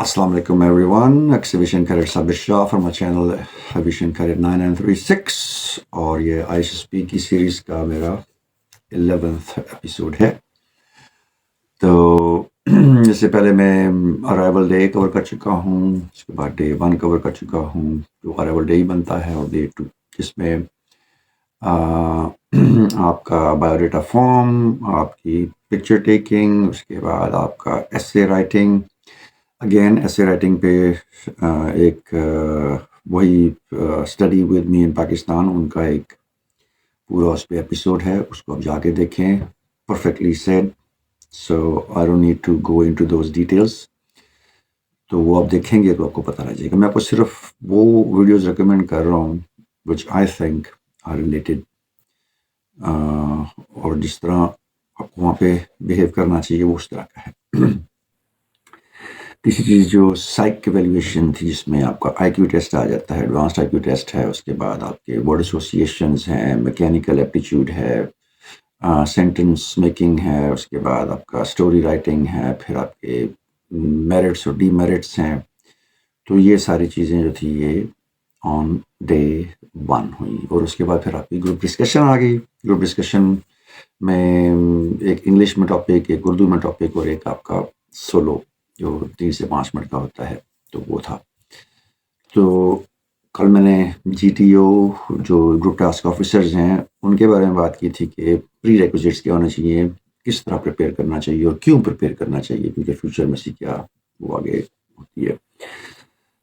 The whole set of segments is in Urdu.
Assalamu alaikum everyone. Exhibition Career Sabir Shah from my channel Exhibition Career 9936 اور یہ ISSP کی سیریز کا میرا 11th ایپیسوڈ ہے. تو اس سے پہلے میں ارائیول ڈے کور کر چکا ہوں، اس کے بعد ڈے 1 کور کر چکا ہوں جو ارائیول ڈے ہی بنتا ہے، اور ڈے 2 جس میں آپ کا بایو ڈیٹا فارم، آپ کی پکچر ٹیکنگ، اس کے بعد آپ کا ایسے رائٹنگ. اگین ایسے رائٹنگ پہ ایک وہی اسٹڈی ود می ان پاکستان، ان کا ایک پورا اس پہ ایپیسوڈ ہے، اس کو آپ جا کے دیکھیں. Perfectly said, so I don't need to go into to those. تو وہ آپ دیکھیں گے تو آپ کو پتہ لگ جائے گا. میں آپ کو صرف وہ ویڈیوز ریکمینڈ کر رہا ہوں وچ آئی تھنک آر ریلیٹڈ، اور جس طرح آپ کو وہاں پہ بیہیو کرنا چاہیے وہ اس طرح کا ہے. تیسری چیز جو سائیک ایویلیویشن تھی، جس میں آپ کا آئی کیو ٹیسٹ آ جاتا ہے، ایڈوانسڈ آئی کیو ٹیسٹ ہے، اس کے بعد آپ کے ورڈ ایسوسیشنز ہیں، میکینیکل ایپٹیچیوڈ ہے، سینٹنس میکنگ ہے، اس کے بعد آپ کا اسٹوری رائٹنگ ہے، پھر آپ کے میرٹس اور ڈی میرٹس ہیں. تو یہ ساری چیزیں جو تھی یہ آن ڈے 1 ہوئی، اور اس کے بعد پھر آپ کی گروپ ڈسکشن آ گئی. گروپ ڈسکشن میں ایک انگلش میں ٹاپک، ایک اردو میں ٹاپک، اور ایک آپ کا سولو جو 3 سے 5 منٹ کا ہوتا ہے، تو وہ تھا. تو کل میں نے جی ٹی او جو گروپ ٹاسک آفیسرز ہیں ان کے بارے میں بات کی تھی کہ پری ریکوزٹس کیا ہونا چاہیے، کس طرح پریپیئر کرنا چاہیے اور کیوں پریپیئر کرنا چاہیے، کیونکہ فیوچر میں سے کیا وہ آگے ہوتی ہے.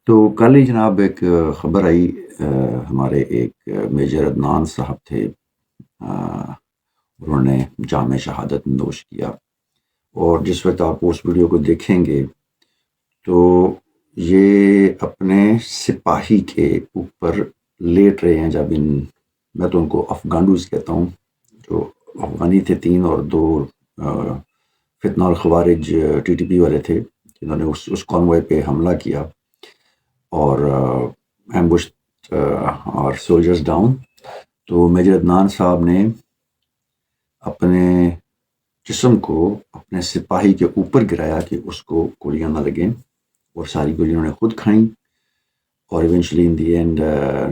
تو کل ہی جناب ایک خبر آئی، ہمارے ایک میجر عدنان صاحب تھے، انہوں نے جام شہادت نوش کیا. اور جس وقت آپ اس ویڈیو کو دیکھیں گے تو یہ اپنے سپاہی کے اوپر لیٹ رہے ہیں. جب میں تو ان کو افغانڈوز کہتا ہوں، جو افغانی تھے 3 اور 2 فتنہ الخوارج ٹی ٹی پی والے تھے، جنہوں نے اس کانوائے پہ حملہ کیا اور ایمبوش اور سولجرز ڈاؤن. تو میجر عدنان صاحب نے اپنے جسم کو اپنے سپاہی کے اوپر گرایا کہ اس کو گولیاں نہ لگیں، اور ساری گولیاں انہوں نے خود کھائیں. اور ایونچولی ان دی اینڈ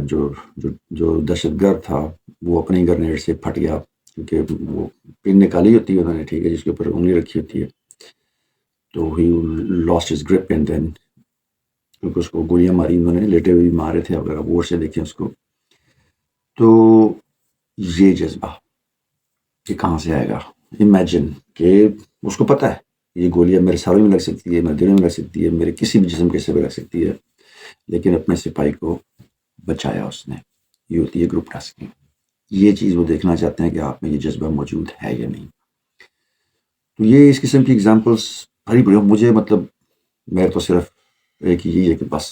جو دہشت گرد تھا وہ اپنی گرنیڈ سے پھٹ گیا، کیونکہ وہ پن نکالی ہوتی ہے انہوں نے، ٹھیک ہے، جس کے اوپر انگلی رکھی ہوتی ہے. تو he lost his grip and then, کیونکہ اس کو گولیاں ماری انہوں نے، لیٹے ہوئے مارے تھے، اگر آپ غور سے دیکھیں اس کو. تو یہ جذبہ یہ کہاں سے آئے گا؟ امیجن کہ اس کو پتہ ہے یہ گولیاں میرے سارے میں لگ سکتی ہے، میرے دل میں لگ سکتی ہے، میرے کسی بھی جسم کے حصے میں لگ سکتی ہے، لیکن اپنے سپاہی کو بچایا اس نے. یہ ہوتی ہے گروپ ٹاسکنگ. یہ چیز وہ دیکھنا چاہتے ہیں کہ آپ میں یہ جذبہ موجود ہے یا نہیں. تو یہ اس قسم کی ایگزامپلس بڑی بڑی، مجھے مطلب میرے تو صرف ایک ہی ہے کہ بس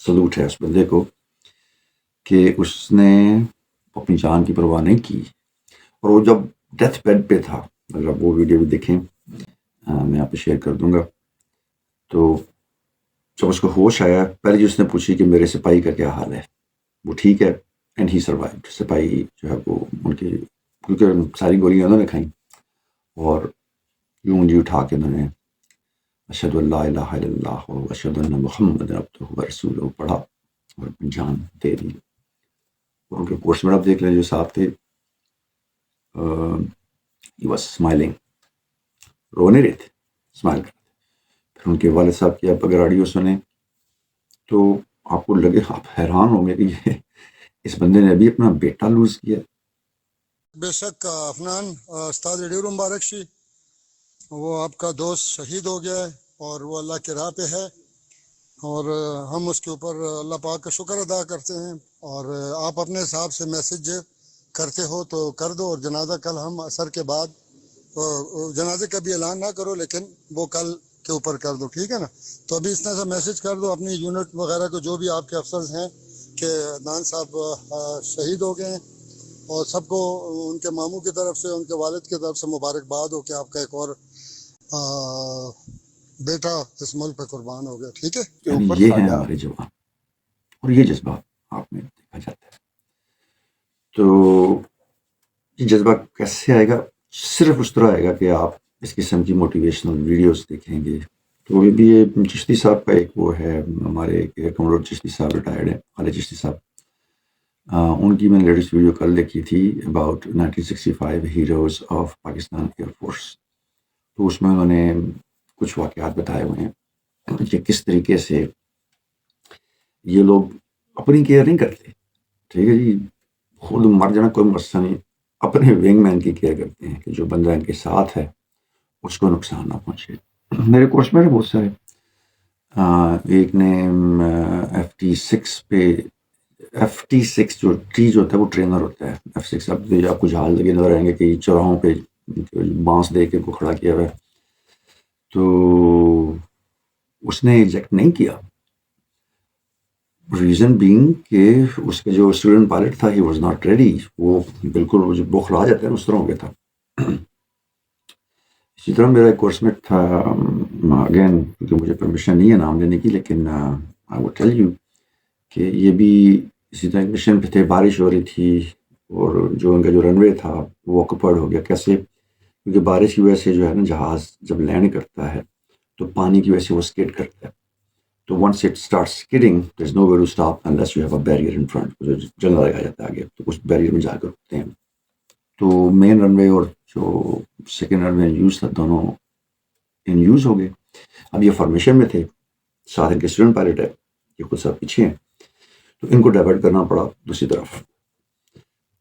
سلوٹ ہے اس بندے کو کہ اس نے اپنی جان کی پرواہ نہیں کی. اور وہ جب ڈیتھ بیڈ پہ تھا، اگر آپ وہ ویڈیو بھی دیکھیں، میں آپ کو شیئر کر دوں گا. تو جب اس کو ہوش آیا، پہلے جو اس نے پوچھی کہ میرے سپاہی کا کیا حال ہے، وہ ٹھیک ہے، اینڈ ہی سروائیوڈ. سپاہی جو ہے وہ ان کی، کیونکہ ساری گولیاں انہوں نے کھائیں، اور یوں انگلی اٹھا کے انہوں نے اشہد ان لا الہ الا اللہ و اشہد ان محمد عبدہ و رسولہ پڑھا اور اپنی جان دے دی. اور ان کے پوسٹ میں آپ دیکھ لیں جو صاحب تھے، ہی واز اسمائلنگ، رو نہیں رہے تھے، اسمائل کر رہے تھے. پھر ان کے والد صاحب کی آپ اگر آڈیو سنیں تو آپ کو لگے، آپ حیران ہوں گے کہ یہ اس بندے نے ابھی اپنا بیٹا لوز کیا. بے شک افنان استاد ڈیرو مبارک شی، وہ آپ کا دوست شہید ہو گیا ہے اور وہ اللہ کے راہ پہ ہے، اور ہم اس کے اوپر اللہ پاک کا شکر ادا کرتے ہیں. اور آپ اپنے حساب سے میسج کرتے ہو تو کر دو، اور جنازہ کل ہم عصر کے بعد، جنازے کا بھی اعلان نہ کرو لیکن وہ کل کے اوپر کر دو، ٹھیک ہے نا. تو ابھی اس طرح سے میسج کر دو اپنی یونٹ وغیرہ کو، جو بھی آپ کے افسرز ہیں، کہ عدنان صاحب شہید ہو گئے ہیں، اور سب کو ان کے ماموں کی طرف سے، ان کے والد کی طرف سے مبارکباد ہو کہ آپ کا ایک اور بیٹا اس ملک پہ قربان ہو گیا، ٹھیک ہے. کے یعنی اوپر یہ ہیں سایہ. ہمارے جوان، اور یہ جذبہ آپ میں دیکھا جاتا ہے. تو یہ جذبہ کیسے آئے گا؟ صرف اس طرح آئے گا کہ آپ اس قسم کی موٹیویشنل ویڈیوز دیکھیں گے، تو یہ بھی یہ چشتی صاحب کا ایک وہ ہے، ہمارے کمرود چشتی صاحب ریٹائرڈ ہے، خالد چشتی صاحب، ان کی میں نے لیٹسٹ ویڈیو کل دیکھی تھی about 1965 heroes of Pakistan air force. تو اس میں انہوں نے کچھ واقعات بتائے ہوئے ہیں کہ کس طریقے سے یہ لوگ اپنی کیئر نہیں کرتے. ٹھیک ہے جی، خود مر جانا کوئی مسئلہ نہیں، اپنے ونگ مین کی کیئر کرتے ہیں کہ جو بندہ ان کے ساتھ ہے اس کو نقصان نہ پہنچے. میرے کورس میں بہت سارے، ایک نے FT6 جو ہوتا ہے وہ ٹرینر ہوتا ہے. F6 آپ کو جہاز لگے نظر آئیں گے کہ چوراہوں پہ بانس دے کے کو کھڑا کیا ہوا ہے. تو اس نے ایجیکٹ نہیں کیا، ریزن بینگ کہ اس کا جو اسٹوڈنٹ پائلٹ تھا ہی واز ناٹ ریڈی. وہ بالکل بخلا جاتا ہے اس طرح ہو گیا تھا. اسی طرح میرا ایک کورس میٹ تھا، اگین کیونکہ مجھے پرمیشن نہیں ہے نام لینے کی، لیکن آئی وڈ ٹیل یو کہ یہ بھی اسی طرح مشن پہ تھے، بارش ہو رہی تھی اور جو ان کا جو رن وے تھا وہ آکوپائڈ ہو گیا. کیسے؟ کیونکہ بارش کی وجہ سے جو ہے نا جہاز جب لینڈ کرتا ہے تو پانی کی وجہ سے وہ اسکیڈ کرتا ہے. تو once it start skidding there is no way to stop unless you have a barrier in front. جنگل لگایا جاتا ہے آگے، تو اس بیریئر میں جا کر رکتے ہیں. تو مین رن وے اور جو سیکنڈ رن وے یوز تھا دونوں ان یوز ہو گئے. اب یہ فارمیشن میں تھے، ساتھ ان کے اسٹوڈنٹ پائلٹ ہے، یہ خود سب پیچھے ہیں. تو ان کو ڈائیورٹ کرنا پڑا دوسری طرف،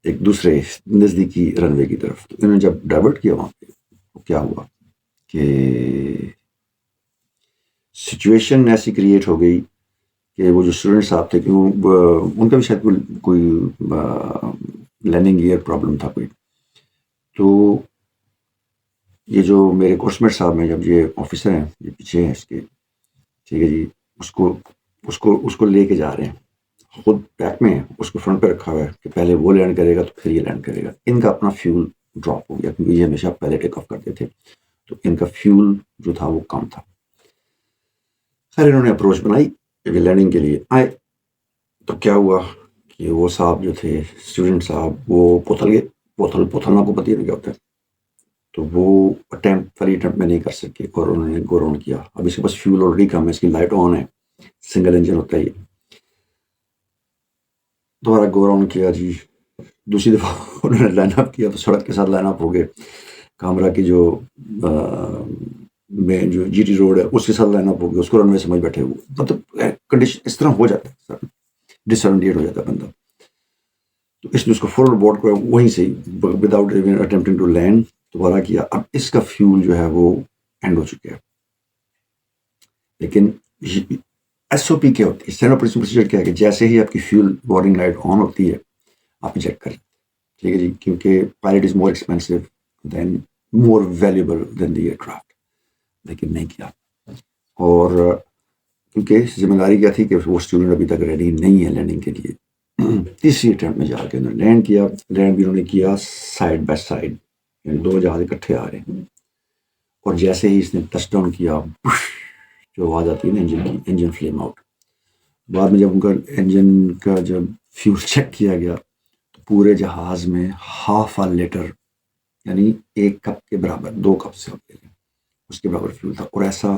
ایک دوسرے نزدیکی رن وے کی طرف. تو انہوں نے جب ڈائیورٹ کیا وہاں پہ تو کیا ہوا کہ سچویشن ایسی کریٹ ہو گئی کہ وہ جو اسٹوڈنٹ صاحب تھے کہ ان کا بھی شاید کوئی لینڈنگ گیئر پرابلم تھا کوئی. تو یہ جو میرے کورس میٹ صاحب ہیں، جب یہ آفیسر ہیں یہ پیچھے ہیں اس کے، ٹھیک ہے جی، اس کو لے کے جا رہے ہیں، خود بیک میں اس کو فرنٹ پہ رکھا ہوا ہے کہ پہلے وہ لینڈ کرے گا تو پھر یہ لینڈ کرے گا. ان کا اپنا فیول ڈراپ ہو گیا کیونکہ یہ ہمیشہ پہلے ٹیک آف کرتے تھے، تو ان کا فیول جو تھا وہ کم تھا. خیر انہوں نے اپروچ بنائی لینڈنگ کے لیے آئے. تو کیا ہوا کہ وہ صاحب جو تھے اسٹوڈنٹ صاحب وہ پوتھل گئے. پوتھلنا کو پتہ نہیں کیا ہوتا ہے. تو وہ فری اٹمپٹ میں نہیں کر سکے اور انہوں نے گو راؤنڈ کیا. اب اس کے پاس فیول آلریڈی کم ہے، اس کی لائٹ آن ہے، سنگل انجن ہوتا ہے یہ. دوبارہ گو راؤنڈ کیا جی، دوسری دفعہ انہوں نے لائن اپ کیا تو سڑک کے ساتھ لائن اپ ہو گئے. کامرا کی جو مین جو جی ٹی روڈ ہے اس کے ساتھ لائن اپ ہو گیا، اس کو رن وے سمجھ بیٹھے ہوئے. مطلب کنڈیشن اس طرح ہو جاتا ہے سر، ڈسارینٹیٹ ہو جاتا ہے بندہ. تو اس نے اس کو فورورڈ بورڈ کو وہیں سے وداؤٹ اٹمپٹنگ ٹو لینڈ دوبارہ کیا. اب اس کا فیول جو ہے وہ اینڈ ہو چکا ہے. لیکن ایس او پی کیا ہوتی ہے، اسٹینڈرڈ آپریشن پروسیجر کیا ہے کہ جیسے ہی آپ کی فیول وارننگ لائٹ آن ہوتی ہے آپ ایجیکٹ کریں. ٹھیک ہے جی، کیونکہ پائلٹ از مور ایکسپینسو دین مور ویلیبل دین دی ایئر کرافٹ. لیکن نہیں کیا، اور کیونکہ ذمہ داری کیا تھی کہ وہ اسٹوڈنٹ ابھی تک ریڈی نہیں ہے لینڈنگ کے لیے. تیسری اٹمپٹ میں جا کے انہوں نے لینڈ کیا. لینڈ بھی انہوں نے کیا سائڈ بائی سائڈ، یعنی دو جہاز اکٹھے آ رہے ہیں. اور جیسے ہی اس نے ٹچ ڈاؤن کیا جو آواز آتی ہے نا انجن کی، انجن فلیم آؤٹ. بعد میں جب ان کا انجن کا جب فیول چیک کیا گیا تو پورے جہاز میں 1/2 لیٹر یعنی 1 کپ کے برابر، 2 کپ سے آپ لے لیں اس کے برابر فیول تھا. اور ایسا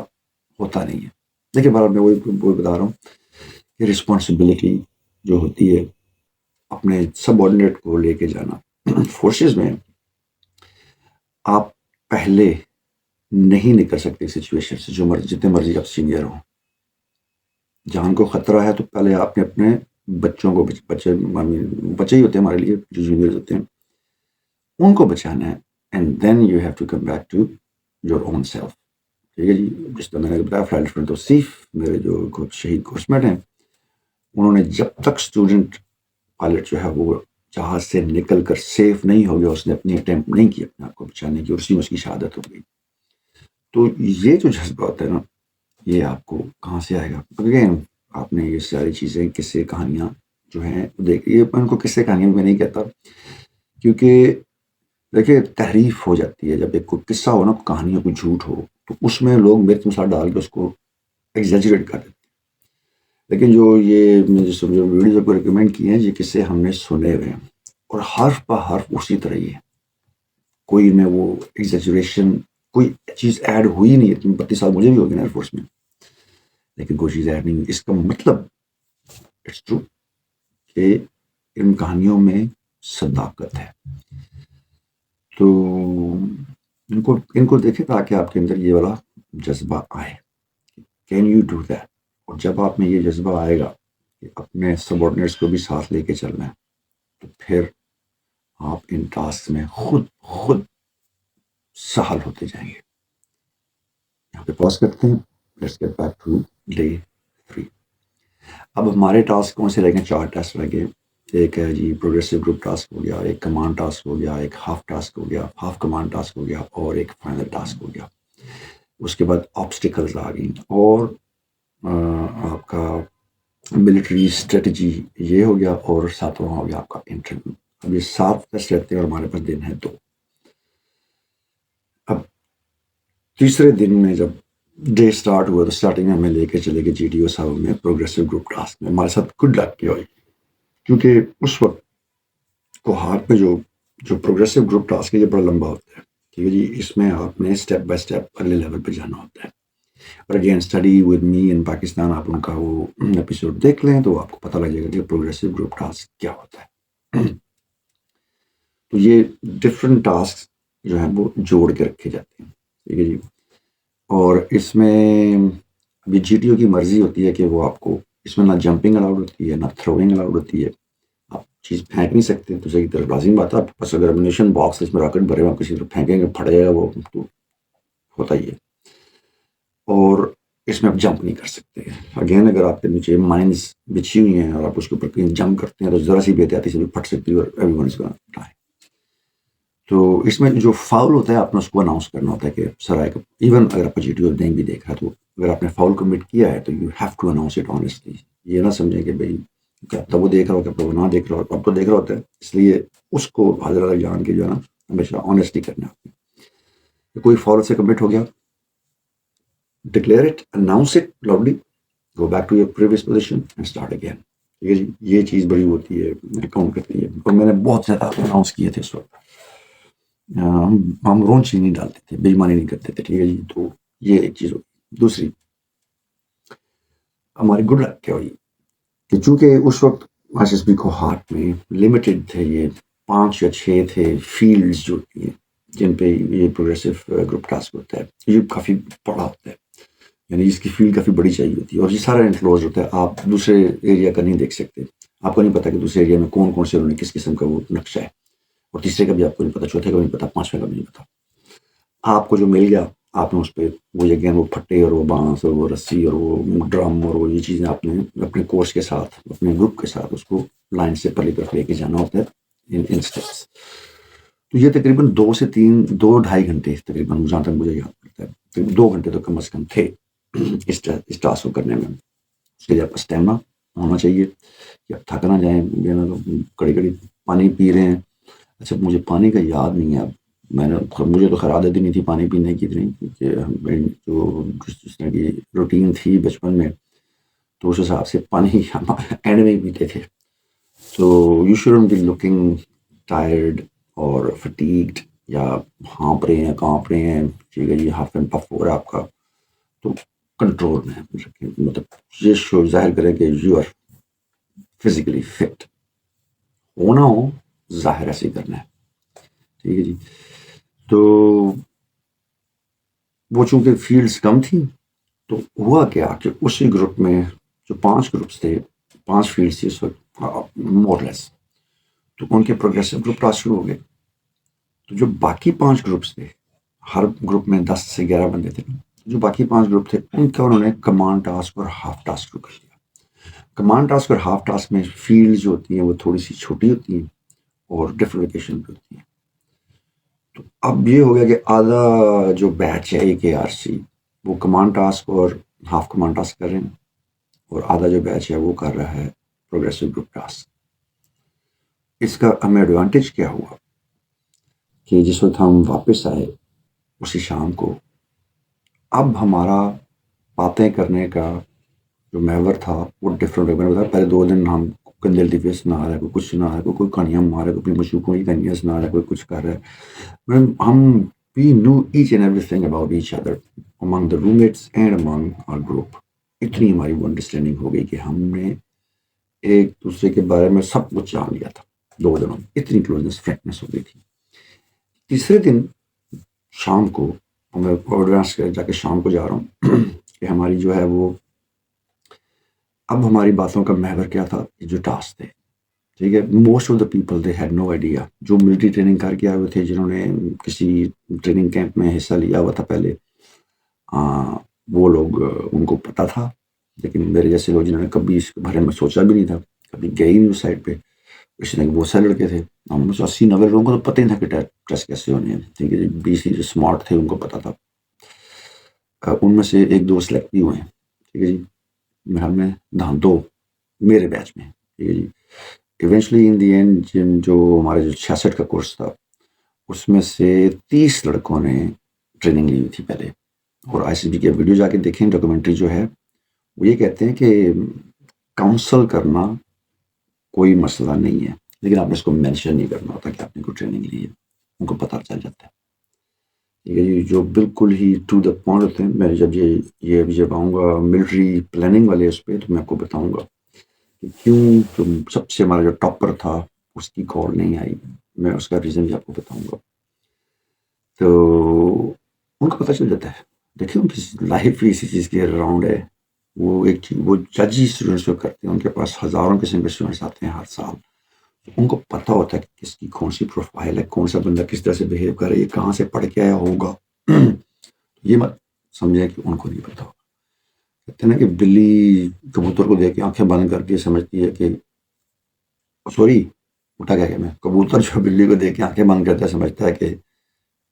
ہوتا نہیں ہے. لیکن بہرحال میں وہی بتا رہا ہوں کہ رسپانسبلٹی جو ہوتی ہے اپنے سب آرڈینیٹ کو لے کے جانا. فورسز میں آپ پہلے نہیں نکل سکتے سچویشن سے، جو مرضی جتنے مرضی آپ سینئر ہوں. جان کو خطرہ ہے تو پہلے آپ نے اپنے بچوں کو، بچے ہی ہوتے ہیں ہمارے لیے جو جونیئرز ہوتے ہیں، ان کو بچانا ہے. And then you have to come back to your own self. ٹھیک ہے جی، جس طرح میں نے بتایا فلائٹ لیفٹیننٹ توصیف میرے جو شہید کورس میٹ ہیں، انہوں نے جب تک اسٹوڈنٹ پائلٹ جو ہے وہ جہاز سے نکل کر سیف نہیں ہو گیا، اس نے اپنی اٹیمپٹ نہیں کی اپنے آپ کو بچانے کی، اور اسی میں اس کی شہادت ہو گئی. تو یہ جو جذبہ ہوتا ہے نا، یہ آپ کو کہاں سے آئے گا؟ اگین آپ نے یہ ساری چیزیں، قصے کہانیاں جو ہیں دیکھیے، ان کو قصے کہانیاں میں نہیں کہتا کیونکہ دیکھیے تحریف ہو جاتی ہے. جب ایک کوئی قصہ ہو نا، کہانی ہو، کوئی جھوٹ ہو، تو اس میں لوگ مرچ مسالہ ڈال کے اس کو ایگزیجریٹ کر دیتے ہیں. لیکن جو یہ جو ویڈیوز کو ریکمینڈ کیے ہیں، یہ قصے ہم نے سنے ہوئے ہیں اور حرف بہ حرف اسی طرح ہی ہے. کوئی میں وہ ایگزیجریشن کوئی چیز ایڈ ہوئی نہیں ہے. 32 سال مجھے بھی ہو گئے نا ایئر فورس میں, لیکن کوئی چیز ایڈ نہیں ہوئی. اس کا مطلب اٹس ٹرو کہ ان کہانیوں میں صداقت ہے. تو ان کو دیکھیں تاکہ آپ کے اندر یہ والا جذبہ آئے. Can you do that? اور جب آپ میں یہ جذبہ آئے گا کہ اپنے سبارڈینیٹس کو بھی ساتھ لے کے چلنا ہے, تو پھر آپ ان ٹاسک میں خود سہل ہوتے جائیں گے. یہاں پہ پاز کرتے ہیں. Let's get back to day 3. اب ہمارے ٹاسک کون سے رہ گئے؟ 4 ٹاسک رہ گئے. ایک ہے جی پروگریسو گروپ ٹاسک ہو گیا, ایک کمانڈ ٹاسک ہو گیا, ایک ہاف ٹاسک ہو گیا, ہاف کمانڈ ٹاسک ہو گیا, اور ایک فائنل ٹاسک ہو گیا. اس کے بعد آبسٹیکلز آ گئیں, اور آپ کا ملٹری اسٹریٹجی یہ ہو گیا, اور 7واں ہو گیا آپ کا انٹرویو. اب یہ 7 ٹیسٹ رہتے ہیں اور ہمارے پاس دن ہے 2. اب تیسرے دن میں جب ڈے سٹارٹ ہوا تو اسٹارٹنگ میں ہمیں لے کے چلے گئے جی ڈی او صاحب میں پروگریسو گروپ ٹاسک میں. ہمارے ساتھ گڈ لک کی ہوئی, کیونکہ اس وقت کو ہاتھ میں جو پروگریسو گروپ ٹاسک ہے یہ بڑا لمبا ہوتا ہے. ٹھیک ہے جی, اس میں آپ نے اسٹیپ بائی اسٹیپ اگلے لیول پہ جانا ہوتا ہے. اور اگین اسٹڈی ود می ان پاکستان, آپ ان کا وہ ایپیسوڈ دیکھ لیں تو آپ کو پتہ لگ جائے گا کہ پروگریسو گروپ ٹاسک کیا ہوتا ہے. تو یہ ڈفرینٹ ٹاسک جو ہیں وہ جوڑ کے رکھے جاتے ہیں. ٹھیک ہے جی. اور اس میں ابھی جی ٹی او کی مرضی ہوتی ہے کہ وہ آپ کو, اس میں نہ جمپنگ الاؤڈ ہوتی ہے نہ تھروئنگ الاؤڈ ہوتی ہے. آپ چیز پھینک نہیں سکتے. تو صحیح طرح لازم بات ہے, آپ کے پاس اگر امونیشن باکس اس میں راکٹ بھرے ہوئے, کسی طرح پھینکیں گے پھٹ جائے گا, وہ تو ہوتا ہی ہے. اور اس میں آپ جمپ نہیں کر سکتے. اگین اگر آپ کے نیچے مائنز بچھی ہوئی ہیں اور آپ اس کے اوپر کہیں جمپ کرتے ہیں تو ذرا سی بے احتیاطی سے بھی پھٹ سکتی ہے, اور ایوری ون از گونا ڈائی. تو اس میں جو فاؤل ہوتا ہے آپ نے اس کو اناؤنس کرنا ہوتا ہے کہ سر آئے. ایون اگر آپ کا جی ٹی او نہیں بھی دیکھ رہا ہے تو اگر آپ نے فاؤل کمٹ کیا ہے تو you have to announce it honestly. یہ نہ سمجھیں کہ بھائی کیا تب وہ دیکھ رہا ہو, کیا وہ نہ دیکھ رہا ہو, اب تو دیکھ رہا ہوتا ہے. اس لیے اس کو حاضر جان کے جو ہے نا ہمیشہ آنیسٹی کرنا ہے. کوئی فاؤل سے کمٹ ہو گیا, declare it, announce it loudly, go back to your previous position and start again. یہ چیز بڑی ہوتی ہے, کاؤنٹ کرتی ہے. اور میں نے بہت زیادہ اناؤنس کیے تھے اس وقت. ہم رونچی نہیں ڈالتے تھے, بےایمانی نہیں کرتے تھے. ٹھیک ہے جی. تو یہ ایک چیز ہوتی. دوسری ہماری گڈ لک کیا ہوئی کہ چونکہ اس وقت ایس ایس بی کو ہاتھ میں لمیٹڈ تھے, یہ 5 یا 6 تھے فیلڈز جو ہوتی ہیں جن پہ یہ پروگریسو گروپ ٹاسک ہوتا ہے. یہ کافی بڑا ہوتا ہے, یعنی اس کی فیلڈ کافی بڑی چاہیے ہوتی ہے, اور یہ سارا انکلوز ہوتا ہے. آپ دوسرے ایریا کا نہیں دیکھ سکتے. آپ کو نہیں پتا کہ دوسرے ایریا میں کون کون سے انہوں نے کس قسم کا وہ نقشہ ہے, اور تیسرے کا بھی آپ کو نہیں پتا, چوتھے کا بھی نہیں پتا, 5ویں کا بھی نہیں پتا. آپ کو جو مل گیا آپ نے اس پہ وہ یقین وہ پھٹے اور وہ بانس اور وہ رسی اور وہ ڈرم اور وہ یہ چیزیں آپ نے اپنے کورس کے ساتھ اپنے گروپ کے ساتھ اس کو لائن سے پہلی طرف لے کے جانا ہوتا ہے ان اسٹیپس. تو یہ تقریباً 2 سے 2.5 گھنٹے تقریباً جہاں تک مجھے یاد کرتا ہے, 2 گھنٹے تو کم از کم تھے اس ٹاسک کو کرنے میں. اس کے لیے آپ کا اسٹیمنا ہونا چاہیے کہ آپ تھک نہ جائیں. کڑی کڑی پانی پی رہے ہیں. اچھا مجھے پانی کا یاد نہیں ہے, اب مجھے تو خیر عادت ہی نہیں تھی پانی پینے کی اتنی, کیونکہ جو جس طرح کی روٹین تھی بچپن میں تو اس حساب سے پانی اینڈ میں ہی پیتے تھے. تو you shouldn't be looking tired اور فٹیگڈ یا ہانپ رہے ہیں کانپ رہے ہیں. ٹھیک ہے جی. ہاف اینڈ پف ہو رہا ہے آپ کا, تو کنٹرول میں رکھیں. مطلب یہ شو ظاہر کریں کہ یو آر فزیکلی فٹ. ہونا ہو ظاہر ایسے ہی کرنا ہے. ٹھیک ہے جی. تو وہ چونکہ فیلڈز کم تھیں تو ہوا کیا کہ اسی گروپ میں جو 5 گروپس تھے, 5 فیلڈس تھے اس وقت مور لیس, تو ان کے پروگریسو گروپ ٹاسک شروع ہو گئے. تو جو باقی 5 گروپس تھے, ہر گروپ میں 10 سے 11 بندے تھے, جو باقی 5 گروپ تھے ان کا انہوں نے کمانڈ ٹاسک اور ہاف ٹاسک شروع کر دیا. کمانڈ ٹاسک اور ہاف ٹاسک میں فیلڈ جو ہوتی ہیں وہ تھوڑی سی چھوٹی ہوتی ہیں اور ڈفرنٹ لوکیشن پہ ہوتی ہیں. تو اب یہ ہو گیا کہ آدھا جو بیچ ہے ایک ARC وہ کمانڈ ٹاسک اور ہاف کمانڈ ٹاسک کر رہے ہیں, اور آدھا جو بیچ ہے وہ کر رہا ہے پروگریسو گروپ ٹاسک. اس کا ہمیں ایڈوانٹیج کیا ہوا کہ جس وقت ہم واپس آئے اسی شام کو, اب ہمارا باتیں کرنے کا جو محور تھا وہ ڈفرینٹ ہو گیا. پہلے 2 دن ہم گندے لطیفے سنا رہا ہے, کوئی کچھ سنا رہا ہے, کوئی کہانیاں مار رہا ہے, کوئی اپنی مشوقوں کی کہانیاں سنا رہا ہے, کوئی کچھ کر رہا ہے. ہم we knew each and everything about each other among the roommates and among our group. اتنی ہماری وہ انڈرسٹینڈنگ ہو گئی کہ ہم نے ایک دوسرے کے بارے میں سب کچھ جان لیا تھا 2 دنوں میں. اتنی کلوزنس فرینکنس ہو گئی تھی. تیسرے دن شام کو میں ایڈوانس جا کے شام کو جا رہا ہوں کہ ہماری جو ہے وہ اب ہماری باتوں کا محور کیا تھا, جو ٹاسک تھے. ٹھیک ہے, most of the people they had no idea. جو ملٹری ٹریننگ کر کے آئے ہوئے تھے, جنہوں نے کسی ٹریننگ کیمپ میں حصہ لیا ہوا تھا پہلے, وہ لوگ ان کو پتہ تھا. لیکن میرے جیسے لوگ جنہوں نے کبھی اس کے بارے میں سوچا بھی نہیں تھا, کبھی گئے ہی نہیں اس سائڈ پہ, اس نے بہت سارے لڑکے تھے, ہم 80-90 لوگوں کو تو پتہ ہی تھا کہ ٹیسٹ کیسے ہونے ہیں. ٹھیک ہے جی, 20 جو اسمارٹ تھے ان کو پتہ تھا. ان میں سے 1-2 سلیکٹ بھی ہوئے ہیں. ٹھیک ہے جی, میرے میں 2 میرے بیچ میں. ٹھیک ہے جی. ایونچولی ان دی اینڈ جو ہمارے جو 66 کا کورس تھا, اس میں سے 30 لڑکوں نے ٹریننگ لی ہوئی تھی پہلے. اور آئی سی بی کے ویڈیو جا کے دیکھیں, ڈاکومنٹری جو ہے وہ یہ کہتے ہیں کہ کاؤنسل کرنا کوئی مسئلہ نہیں ہے, لیکن آپ نے اس کو مینشن نہیں کرنا ہوتا کہ آپ نے کوئی ٹریننگ لی ہے. ان کو پتہ چل جاتا ہے. ٹھیک ہے جی, جو بالکل ہی ٹو دا پوائنٹ ہوتے ہیں. میں جب آؤں گا ملٹری پلاننگ والے اس پہ, تو میں آپ کو بتاؤں گا کہ کیوں سب سے ہمارا جو ٹاپر تھا اس کی کال نہیں آئی. میں اس کا ریزن بھی آپ کو بتاؤں گا. تو ان کو پتہ چل جاتا ہے. دیکھیں ان کی لائف بھی اسی چیز کے اراؤنڈ ہے. وہ ایک چیز وہ جج ہی اسٹوڈنٹس کو کرتے ہیں, ان کے پاس ہزاروں قسم کے اسٹوڈنٹس آتے ہیں ہر سال. ان کو پتہ ہوتا ہے کہ کس کی کون سی پروفائل ہے, کون سا بندہ کس طرح سے بہیو کرے, یہ کہاں سے پڑھ کے آیا ہوگا. یہ مت سمجھیں کہ ان کو نہیں پتہ ہوگا. کہتے ہیں نا کہ بلی کبوتر کو دیکھ کے آنکھیں بند کر کے سمجھتی ہے کہ سوری اٹھا گیا کہ میں کبوتر جو بلی کو دیکھ کے آنکھیں بند کرتا ہے سمجھتا ہے کہ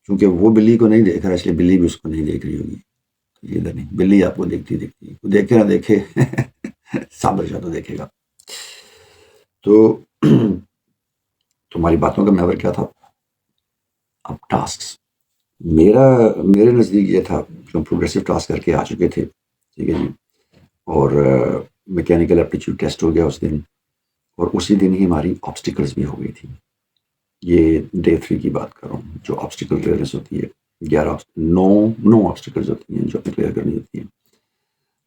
چونکہ وہ بلی کو نہیں دیکھ رہا اس لیے بلی بھی اس کو نہیں دیکھ رہی ہوگی. یہ نہیں, بلی آپ کو دیکھتی وہ دیکھے نہ دیکھے صابر شاہ تو دیکھے گا. تو تمہاری باتوں کا محور کیا تھا؟ اب ٹاسکس. میرے نزدیک یہ تھا کہ ہم پروگریسو ٹاسک کر کے آ چکے تھے. ٹھیک ہے جی, اور میکینیکل ایپٹیچیوڈ ٹیسٹ ہو گیا اس دن, اور اسی دن ہی ہماری آبسٹیکلس بھی ہو گئی تھی. یہ ڈے 3 کی بات کر رہا ہوں, جو آبسٹیکل کلیئرنس ہوتی ہے. 9 آبسٹیکلس ہوتی ہیں جو ہمیں کلیئر کرنی ہوتی ہیں.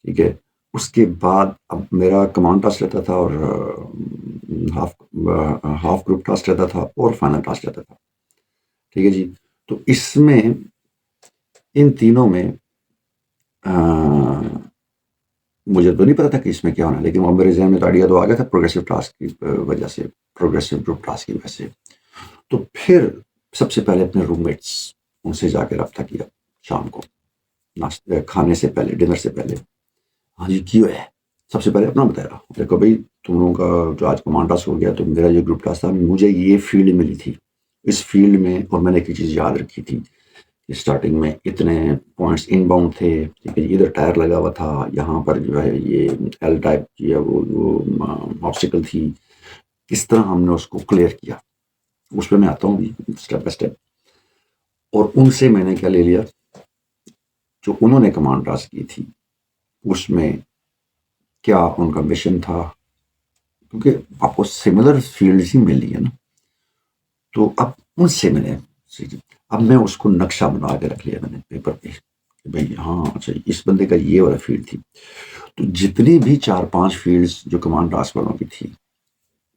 ٹھیک ہے, اس کے بعد اب میرا کمانڈ ٹاسک رہتا تھا, اور ہاف گروپ ٹاسک رہتا تھا, اور فائنل ٹاسک رہتا تھا. ٹھیک ہے جی. تو اس میں ان تینوں میں مجھے تو نہیں پتا تھا کہ اس میں کیا ہونا ہے, لیکن وہ میرے ذہن میں تو آئیڈیا تو آ گیا تھا پروگریسو ٹاسک کی وجہ سے, پروگریسو گروپ ٹاسک کی وجہ سے. تو پھر سب سے پہلے اپنے روم میٹس ان سے جا کے رابطہ کیا شام کو, ناشتے کھانے سے پہلے, ڈنر سے پہلے. ہاں جی کیوں ہے, سب سے پہلے اپنا بتایا. دیکھو بھائی تم لوگوں کا جو آج کمانڈ ٹاسک ہو گیا, تو میرا جو گروپ ٹاسک تھا, مجھے یہ فیلڈ ملی تھی. اس فیلڈ میں, اور میں نے ایک چیز یاد رکھی تھی, اسٹارٹنگ میں اتنے پوائنٹس ان باؤنڈ تھے. ٹھیک ہے, ادھر ٹائر لگا ہوا تھا, یہاں پر جو ہے یہ ایل ٹائپ کی ہے وہ آبسٹیکل تھی. کس طرح ہم نے اس کو کلیئر کیا, اس پہ میں آتا ہوں اسٹیپ بائی اسٹیپ. اور ان سے میں نے کیا لے لیا, جو انہوں نے کمانڈ ٹاسک کی تھی اس میں کیا ان کا مشن تھا, کیونکہ آپ کو سملر فیلڈز ہی مل رہی ہے نا. تو اب ان سے میں نے, اب میں اس کو نقشہ بنا کے رکھ لیا میں نے پیپر پہ کہ بھائی ہاں اچھا اس بندے کا یہ والا فیلڈ تھی. تو جتنی بھی 4-5 فیلڈز جو کمانڈ ٹاسک والوں کی تھی,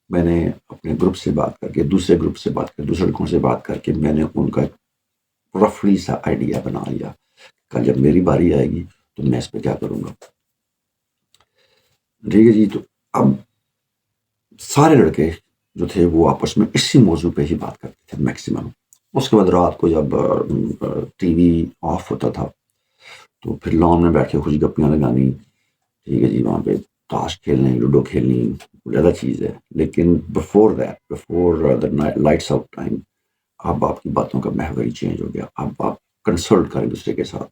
میں نے اپنے گروپ سے بات کر کے, دوسرے گروپ سے بات کر, دوسرے لڑکوں سے بات کر کے, میں نے ان کا رفلی سا آئیڈیا بنا لیا. کل جب میری باری آئے گی تو میں اس پہ کیا کروں گا. ٹھیک ہے جی. تو اب سارے لڑکے جو تھے وہ آپس میں اسی موضوع پہ ہی بات کرتے تھے میکسیمم. اس کے بعد رات کو جب ٹی وی آف ہوتا تھا تو پھر لان میں بیٹھ کے خوش گپیاں لگانی. ٹھیک ہے جی, وہاں پہ تاش کھیلنے, لوڈو کھیلنی زیادہ چیز ہے. لیکن before the lights out time, اب آپ کی باتوں کا محور ہی چینج ہو گیا. اب آپ کنسلٹ کریں دوسرے کے ساتھ.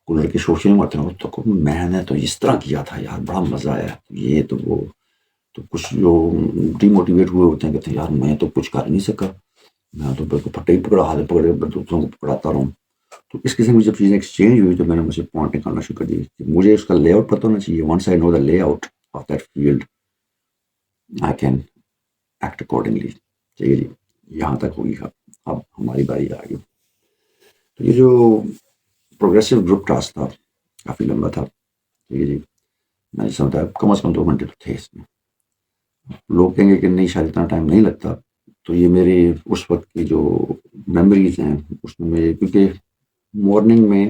کوئی لڑکے سوچنے میں آتے ہیں تو میں نے تو اس طرح کیا تھا یار, بڑا مزہ آیا. یہ تو وہ, تو کچھ جو ڈی موٹیویٹ ہوئے ہوتے ہیں کہتے ہیں یار میں تو کچھ کر نہیں سکا, میں تو بالکل پھٹے ہی پکڑا, ہاتھ پکڑے دوسروں کو پکڑاتا رہوں. تو اس قسم کی جب چیزیں ایکسچینج ہوئی تو میں نے مجھے پوائنٹ نکالنا شروع کر دی کہ مجھے اس کا لے آؤٹ پتہ ہونا چاہیے. Once I know the layout of that field I can act accordingly. ٹھیک ہے جی, یہاں تک ہوگی. اب ہماری باری آ گئی. یہ جو پروگریسو گروپ ٹاسک تھا کافی لمبا تھا، ٹھیک ہے جی، میں سمجھتا کم از کم 2 گھنٹے تو تھے اس میں. لوگ کہیں گے کہ نہیں شاید اتنا ٹائم نہیں لگتا، تو یہ میری اس وقت کی جو میموریز ہیں اس میں میرے، کیونکہ مارننگ میں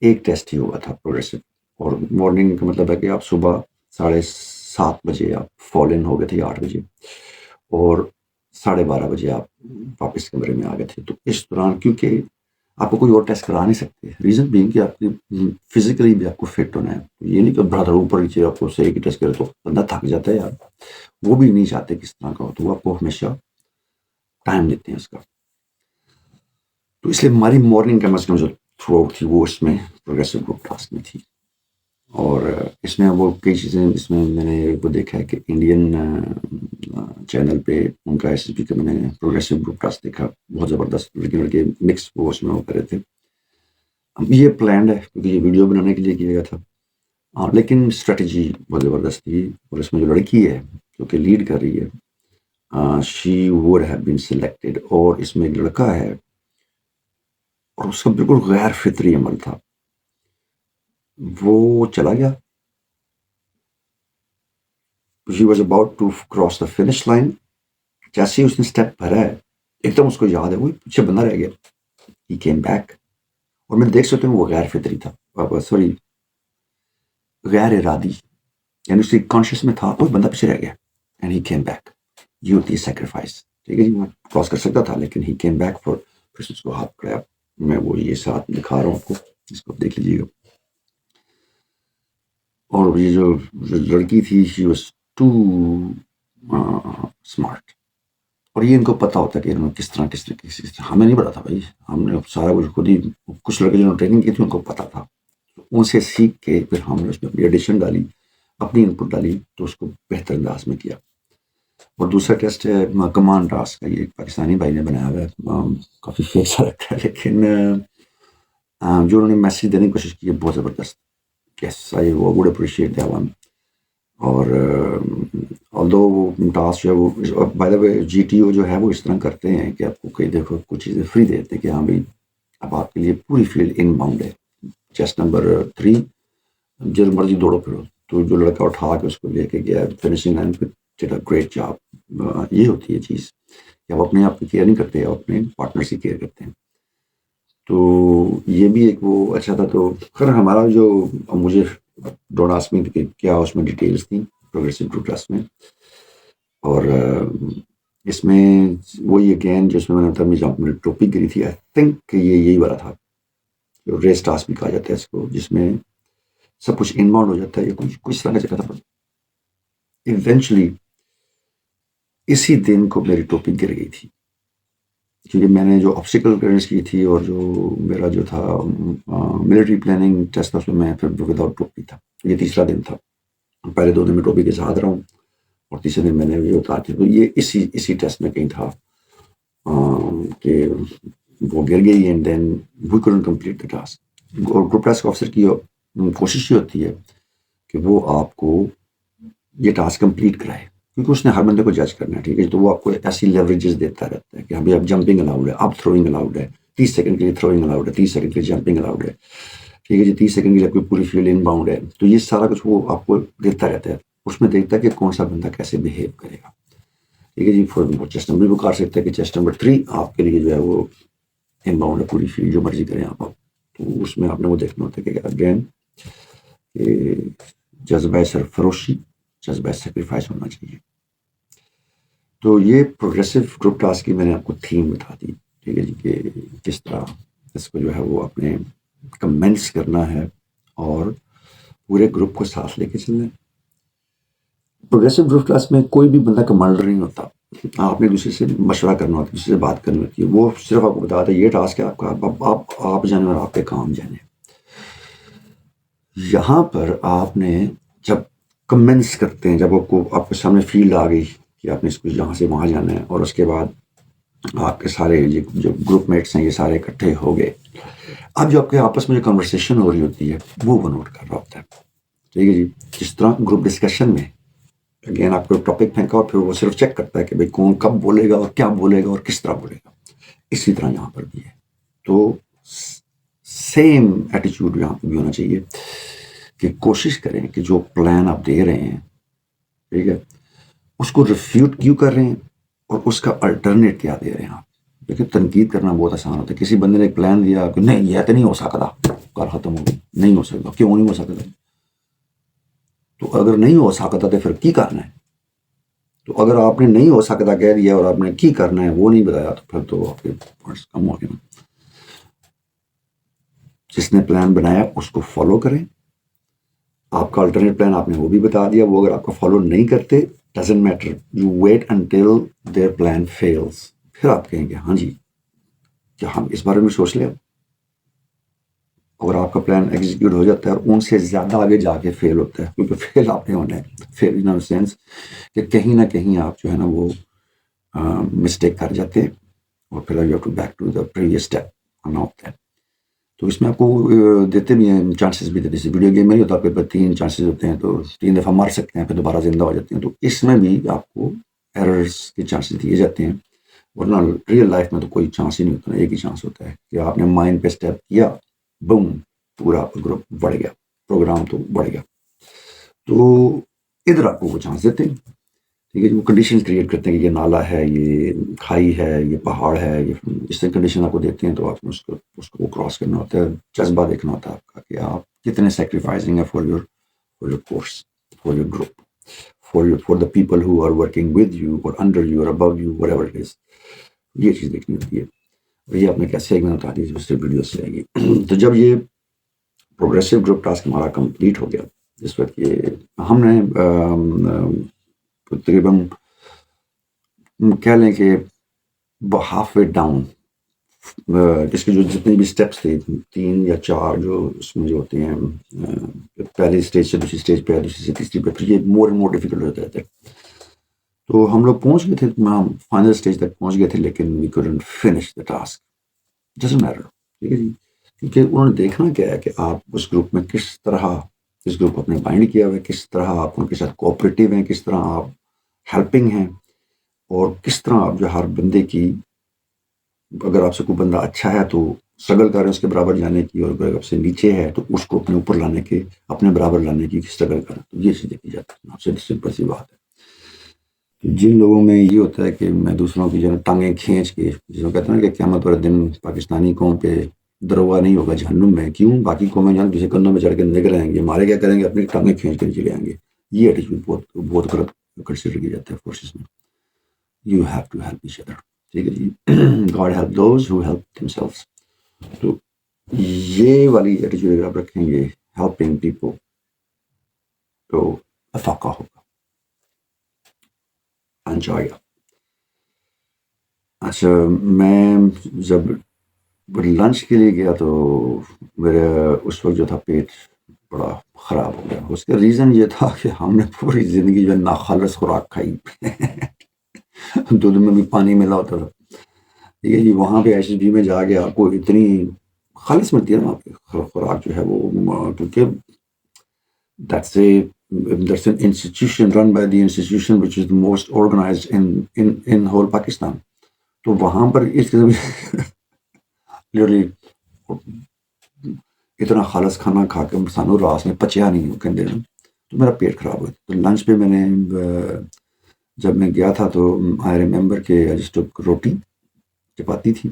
ایک ٹیسٹ ہی ہوا تھا پروگریسو، اور مارننگ کا مطلب ہے کہ آپ صبح 7:30 بجے آپ فال ان ہو گئے تھے 8 بجے، اور 12:30 بجے آپ واپس کمرے میں آ گئے تھے. تو اس دوران کیونکہ آپ کو کوئی اور ٹیسٹ کرا نہیں سکتے، ریزن بینگ کہ آپ کی فزیکلی بھی آپ کو فٹ ہونا ہے. یہ نہیں کہ برادر اوپر نیچے آپ کو صحیح کی ٹیسٹ کرے تو بندہ تھک جاتا ہے یار، وہ بھی نہیں چاہتے کس طرح کا ہو، تو وہ آپ کو ہمیشہ ٹائم دیتے ہیں اس کا. تو اس لیے ہماری مارننگ کم از کم جو تھرو آؤٹ تھی وہ اس میں پروگریسو گروپ ٹاسک میں تھی. اور اس میں وہ کئی چیزیں، اس میں میں نے وہ دیکھا ہے کہ انڈین چینل پہ ان کا ایس پی کا میں نے پروگریسو گروپ ٹاسک دیکھا، بہت زبردست، لڑکے لڑکے مکس وہ اس میں وہ کرے تھے. یہ پلانڈ ہے کیونکہ یہ ویڈیو بنانے کے لیے کیا گیا تھا، لیکن اسٹریٹجی بہت زبردست تھی. اور اس میں جو لڑکی ہے جو کہ لیڈ کر رہی ہے، she would have been selected, اور اس میں ایک لڑکا ہے اور اس کا بالکل غیر فطری عمل تھا. وہ چلا گیا، she was about to cross the finish line. جیسے ہی اس نے اسٹیپ بھرا ہے ایک دم اس کو یاد ہے وہ پیچھے بندہ رہ گیا. he came back، اور میں دیکھ سکتا ہوں وہ غیر فطری تھا، سوری غیر ارادی، یعنی اس کی کانشیس میں تھا وہ بندہ پیچھے رہ گیا. اینڈ ہی کیم بیک، یہ ہوتی ہے سیکریفائس. ٹھیک ہے جی، میں کراس کر سکتا تھا لیکن ہی کیم بیک فور، پھر اس کو ہاتھ پکڑایا. میں وہ یہ ساتھ دکھا رہا ہوں آپ کو، اس کو دیکھ لیجیے گا. اور یہ جو لڑکی تھی شی واز ٹو اسمارٹ، اور یہ ان کو پتا ہوتا ہے کہ انہوں نے کس طرح ہمیں نہیں پتا تھا بھائی، ہم نے سارا کچھ خود ہی، کچھ لڑکے جنہوں نے ٹریننگ کی تھی ان کو پتا تھا. ان سے سیکھ کے پھر ہم نے اس میں اپنی ایڈیشن ڈالی، اپنی ان پٹ ڈالی، تو اس کو بہتر انداز میں کیا. اور دوسرا ٹیسٹ ہے کمانڈ ٹاسک کا، یہ پاکستانی بھائی نے بنایا ہوا ہے، کافی فیک سا لگتا ہے لیکن جو انہوں نے میسیج دینے کی کوشش کی ہے بہت زبردست. Yes I would appreciate that one. اور آلدو وہ ٹاسک جو ہے وہ by the way G T O جو ہے وہ اس طرح کرتے ہیں کہ آپ کو کئی دفعہ کچھ چیزیں فری دیتے ہیں کہ ہاں بھائی اب آپ کے لیے پوری فیلڈ ان باؤنڈ ہے. چیسٹ نمبر 3 جب مرضی دوڑو پھرو. تو جو لڑکا اٹھا کے اس کو لے کے گیا فنشنگ لائن پہ، ڈیڈ اے گریٹ جاب. یہ ہوتی ہے چیز کہ آپ اپنے آپ کی کیئر نہیں کرتے، آپ اپنے پارٹنر کی کیئر کرتے ہیں. تو یہ بھی ایک وہ اچھا تھا. تو خیر ہمارا جو مجھے ڈونٹ آسک می کہ کیا اس میں ڈیٹیلز تھیں پروگریسو گروپ ٹاسک میں. اور اس میں وہی اگین جس میں میں نے ٹاپک گری تھی، آئی تھنک کہ یہ یہی والا تھا جو ریس ٹاسک بھی کہا جاتا ہے اس کو، جس میں سب کچھ ان باؤنڈ ہو جاتا ہے یا کچھ طرح کا جگہ تھا. ایونچولی اسی دن کو میری ٹاپک گر گئی تھی کیونکہ میں نے جو آبسٹیکل کلیئرنس کی تھی اور جو میرا جو تھا ملٹری پلاننگ ٹیسٹ تھا اس میں میں پھر وداؤٹ ٹوپی تھا. یہ تیسرا دن تھا، پہلے 2 دن میں ٹوپی کے ساتھ رہا ہوں اور تیسرے دن میں نے یہ اتار دی. تو یہ اسی ٹیسٹ میں کہیں تھا کہ وہ گر گئی and then we couldn't complete the task. اور گروپ ٹاسک آفیسر کی کوشش یہ ہوتی ہے کہ وہ آپ کو یہ ٹاسک کمپلیٹ کرائے کیونکہ اس نے ہر بندے کو جج کرنا ہے. ٹھیک ہے، تو وہ آپ کو ایسی لیوریجز دیتا رہتا ہے کہ ابھی اب جمپنگ الاؤڈ ہے، اب تھروئنگ الاؤڈ ہے، 30 سیکنڈ کے لیے تھروئنگ الاؤڈ ہے، 30 سیکنڈ کے لیے جمپنگ الاؤڈ ہے. ٹھیک ہے جی، 30 سیکنڈ کے لیے آپ کی پوری فیلڈ ان باؤنڈ ہے. تو یہ سارا کچھ وہ آپ کو دیتا رہتا ہے، اس میں دیکھتا ہے کہ کون سا بندہ کیسے بہیو کرے گا. ٹھیک ہے جی، چیسٹ نمبر بھی کر سکتے ہیں کہ چیسٹ نمبر 3 آپ کے لیے جو ہے وہ ان باؤنڈ ہے، پوری فیلڈ جو مرضی کریں آپ. تو اس میں آپ نے وہ دیکھنا ہوتا ہے کہ اگین کہ جذبہ سرفروشی، جذبہ سیکریفائس ہونا چاہیے. تو یہ پروگریسو گروپ ٹاسک کی میں نے آپ کو تھیم بتا دی. ٹھیک ہے جی، کہ کس طرح اس کو جو ہے وہ اپنے کمنٹس کرنا ہے اور پورے گروپ کو ساتھ لے کے چلنا ہے. پروگریسو گروپ کلاس میں کوئی بھی بندہ کمانڈر نہیں ہوتا، آپ نے دوسرے سے مشورہ کرنا ہوتا ہے، دوسرے سے بات کرنی ہوتی ہے. وہ صرف آپ کو بتاتا ہے یہ ٹاسک ہے آپ کا، آپ جانے اور آپ پہ کام جانے. یہاں پر آپ نے جب کمنٹس کرتے ہیں، جب آپ کے سامنے فیلڈ آ گئی کہ آپ نے اس کو یہاں سے وہاں جانا ہے، اور اس کے بعد آپ کے سارے جو گروپ میٹس ہیں یہ سارے اکٹھے ہو گئے، اب جو آپ کے آپس میں جو کنورسیشن ہو رہی ہوتی ہے وہ نوٹ کر رہا ہوتا ہے. ٹھیک ہے جی، جس طرح گروپ ڈسکشن میں اگین آپ کو ٹاپک پھینکا اور پھر وہ صرف چیک کرتا ہے کہ بھائی کون کب بولے گا اور کیا بولے گا اور کس طرح بولے گا. اسی طرح یہاں پر بھی ہے. تو سیم ایٹیچیوڈ یہاں پہ بھی ہونا چاہیے کہ کوشش کریں کہ جو پلان آپ دے رہے ہیں، ٹھیک ہے، اس کو ریفیوٹ کیوں کر رہے ہیں اور اس کا الٹرنیٹ کیا دے رہے ہیں آپ. دیکھیں تنقید کرنا بہت آسان ہوتا ہے. کسی بندے نے ایک پلان دیا کہ نہیں یہ تو نہیں ہو سکتا، کل ختم ہو گئی، نہیں ہو سکتا. کیوں نہیں ہو سکتا؟ تو اگر نہیں ہو سکتا تو پھر کی کرنا ہے؟ تو اگر آپ نے نہیں ہو سکتا کہہ دیا اور آپ نے کی کرنا ہے وہ نہیں بتایا تو پھر تو آپ کے پوائنٹس کم ہو گئے. جس نے پلان بنایا اس کو فالو کریں. آپ کا الٹرنیٹ پلان آپ نے وہ بھی بتا دیا، وہ اگر آپ کو فالو نہیں کرتے doesn't matter, you wait until their plan fails. پھر آپ کہیں گے ہاں جی کیا ہم اس بارے میں سوچ لیں. اگر آپ کا پلان ایگزیکیوٹ ہو جاتا ہے اور ان سے زیادہ آگے جا کے فیل ہوتا ہے، کیونکہ فیل آپ نے ہونا ہے، فیل ان سینس کہ کہیں نہ کہیں آپ جو ہے نا وہ مسٹیک کر جاتے ہیں اور پھر you have to back to the previous step ہوتا ہے. تو اس میں آپ کو دیتے بھی ہیں چانسز بھی دیتے. جیسے ویڈیو گیم میں نہیں ہوتا، آپ کے پاس 3 چانسز ہوتے ہیں تو 3 دفعہ مار سکتے ہیں پھر دوبارہ زندہ ہو جاتے ہیں. تو اس میں بھی آپ کو ایررز کے چانسز دیے جاتے ہیں، ورنہ ریئل لائف میں تو کوئی چانس ہی نہیں ہوتا. ایک ہی چانس ہوتا ہے کہ آپ نے مائنڈ پہ اسٹیپ کیا، بوم، پورا گروپ بڑھ گیا، پروگرام تو بڑھ گیا. تو ادھر آپ کو وہ چانس دیتے ہیں، ٹھیک ہے. وہ کنڈیشن کریٹ کرتے ہیں کہ یہ نالا ہے، یہ کھائی ہے، یہ پہاڑ ہے، یہ اس طرح کنڈیشن آپ کو دیتے ہیں. تو آپ نے اس کو کراس کرنا ہوتا ہے. جذبہ دیکھنا ہوتا ہے آپ کا کہ آپ کتنے سیکریفائزنگ ہے for your course, for your group, for the people who are working with you or under you or above you whatever it is. یہ چیز دیکھنی ہوتی ہے. اور یہ آپ نے کیسے ایک منٹ بتا دی دوسرے ویڈیو سے آئے گی. تو جب یہ پروگریسو گروپ ٹاسک ہمارا کمپلیٹ ہو گیا، جس وقت یہ ہم نے تقریباً کہہ لیں کہ ہاف وے ڈاؤن اس کے جو جتنے بھی اسٹیپس تھے 3 یا 4 جو اس میں جو ہوتے ہیں، پہلی اسٹیج سے دوسری اسٹیج پہ، دوسری سے تیسری پہ، پھر یہ مور اینڈ مور ڈیفیکلٹ ہوتا رہتا ہے. تو ہم لوگ پہنچ گئے تھے، ہم فائنل اسٹیج تک پہنچ گئے تھے، لیکن we couldn't finish the task. Doesn't matter, ٹھیک ہے جی. کیونکہ انہوں نے دیکھنا کیا ہے کہ آپ اس گروپ میں کس طرح اس گروپ کو اپنے بائنڈ کیا ہوا ہے، کس طرح آپ ان کے ساتھ کوآپریٹیو ہیں، کس طرح آپ ہیلپنگ ہیں، اور کس طرح آپ جو ہر بندے کی، اگر آپ سے کوئی بندہ اچھا ہے تو اسٹرگل کر رہے ہیں اس کے برابر جانے کی، اور اگر آپ سے نیچے ہے تو اس کو اپنے اوپر لانے کے، اپنے برابر لانے کی اسٹرگل کریں. تو یہ چیز دیکھی جاتی ہے. آپ سے سمپل سی بات ہے. جن لوگوں میں یہ ہوتا ہے کہ میں دوسروں کی جو ٹانگیں کھینچ کے، جس کو کہتے ہیں نا کہ قیامت والے دن پاکستانی قوم پہ دروگہ نہیں ہوگا جہنم میں، کیوں؟ باقی قومیں جان کسی کندھوں میں چڑھ کے نگر آئیں گے، ہمارے کیا کریں گے؟ اپنی ٹانگیں کھینچ کے چلے آئیں گے. یہ ایٹیچیوڈ بہت غلط کنسیڈر کیا جاتا ہے فورسز میں. You have to help each other, ٹھیک ہے جی. God help those who help themselves. تو یہ والی ایٹیچیوڈ اگر آپ رکھیں گے، ہیلپنگ پیپل، تو افاقہ ہوگا. انجوائے. اچھا، میں جب لنچ کے لیے گیا تو میرا اس وقت جو تھا پیٹ بڑا خراب ہو گیا. اس کا ریزن یہ تھا کہ ہم نے پوری زندگی جو ناخالص خوراک کھائی. دودھ میں بھی پانی ملا ہوتا تھا. ٹھیک ہے جی. وہاں پہ ایس ایس بی میں جا کے آپ کو اتنی خالص ملتی ہے نا وہاں پہ خوراک جو ہے وہ، کیونکہ that's an institution run by the institution which is the most organized in whole Pakistan. تو وہاں پر اس قسم اتنا خالص کھانا کھا کے سانو راس میں پچیا نہیں کہتے ہیں. تو میرا پیٹ خراب ہوا. تو لنچ پہ میں نے جب میں گیا تھا تو آئی ریمبر کہ جس روٹی چپاتی تھی،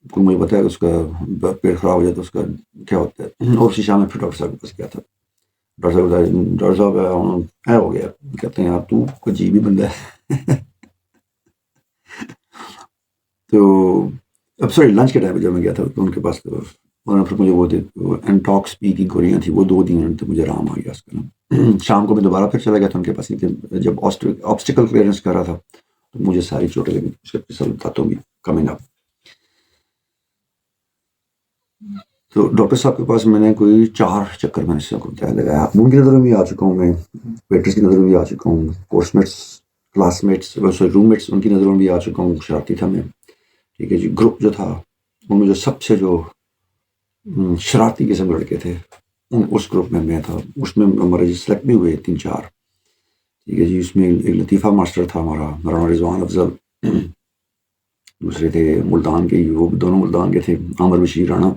کو مجھے بتایا اس کا پیٹ خراب ہو جاتا ہے، اس کا کیا ہوتا ہے. اور اسی شام میں پھر ڈاکٹر صاحب کے پاس گیا تھا. ڈاکٹر صاحب اے ہو گیا، کہتے ہیں یار تو کوئی عجیب ہی بندہ ہے. تو اب سوری لنچ کے ٹائم پہ جب میں گیا تھا تو ان کے پاس، انہوں نے پھر مجھے وہ انٹاکس پی کی گولیاں تھیں، وہ 2 دن تو مجھے آرام آ گیا اس کا. شام کو میں دوبارہ پھر چلا گیا تھا ان کے پاس، جب آبسٹیکل کلیئرنس کر رہا تھا تو مجھے ساری چوٹیں لگی. اس کے بتاتا ہوں کمنگ اپ. تو ڈاکٹر صاحب کے پاس میں نے کوئی 4 چکر میں نے بتایا لگایا. ان کی نظروں میں بھی آ چکا ہوں، میں ویٹرس کی نظروں میں بھی آ چکا ہوں، کورس میٹس، کلاس میٹس، روم میٹس ان کی نظروں میں بھی آ چکا ہوں. شرارتی تھا میں، ٹھیک ہے جی. گروپ جو تھا ان میں جو سب سے جو شرارتی قسم لڑکے تھے اس گروپ میں تھا. اس میں ہمارے سلیکٹ بھی ہوئے 3-4، ٹھیک ہے جی. اس میں ایک لطیفہ ماسٹر تھا ہمارا، مولانا رضوان افضل. دوسرے تھے ملتان کے، وہ دونوں ملتان کے تھے، عامر بشیر رانا.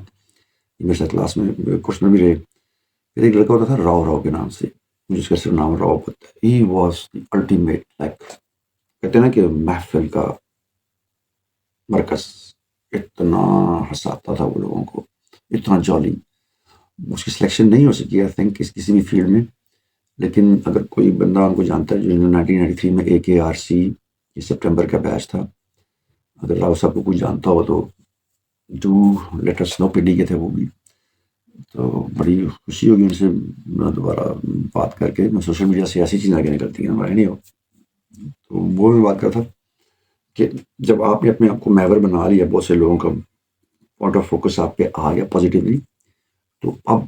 میرے ساتھ کلاس میں کورس میں بھی رہے. پھر ایک لڑکا ہوتا تھا راؤ راؤ کے نام سے, مجھے اس کا صرف نام راؤ پتہ ہے. He was the ultimate, like کہتے ہیں نا کہ محفل کا مرکز. اتنا ہنساتا تھا وہ لوگوں کو, اتنا جالی. اس کی سلیکشن نہیں ہو سکی آئی تھنک کسی بھی فیلڈ میں, لیکن اگر کوئی بندہ ان کو جانتا ہے جو 1993 میں AKRC یہ سپٹمبر کا بیچ تھا, اگر راؤ صاحب کو کوئی جانتا ہو تو do let us know. PD کے تھے وہ بھی. تو بڑی خوشی ہوگی ان سے دوبارہ بات کر کے. میں سوشل میڈیا سے ایسی چیزیں آگے نکلتی ہیں ہمارے نہیں ہو. تو وہ میں بات کرتا تھا کہ جب آپ نے اپنے آپ کو محور بنا لیا, بہت سے لوگوں کا پوائنٹ آف فوکس آپ پہ آ گیا پازیٹیولی, تو اب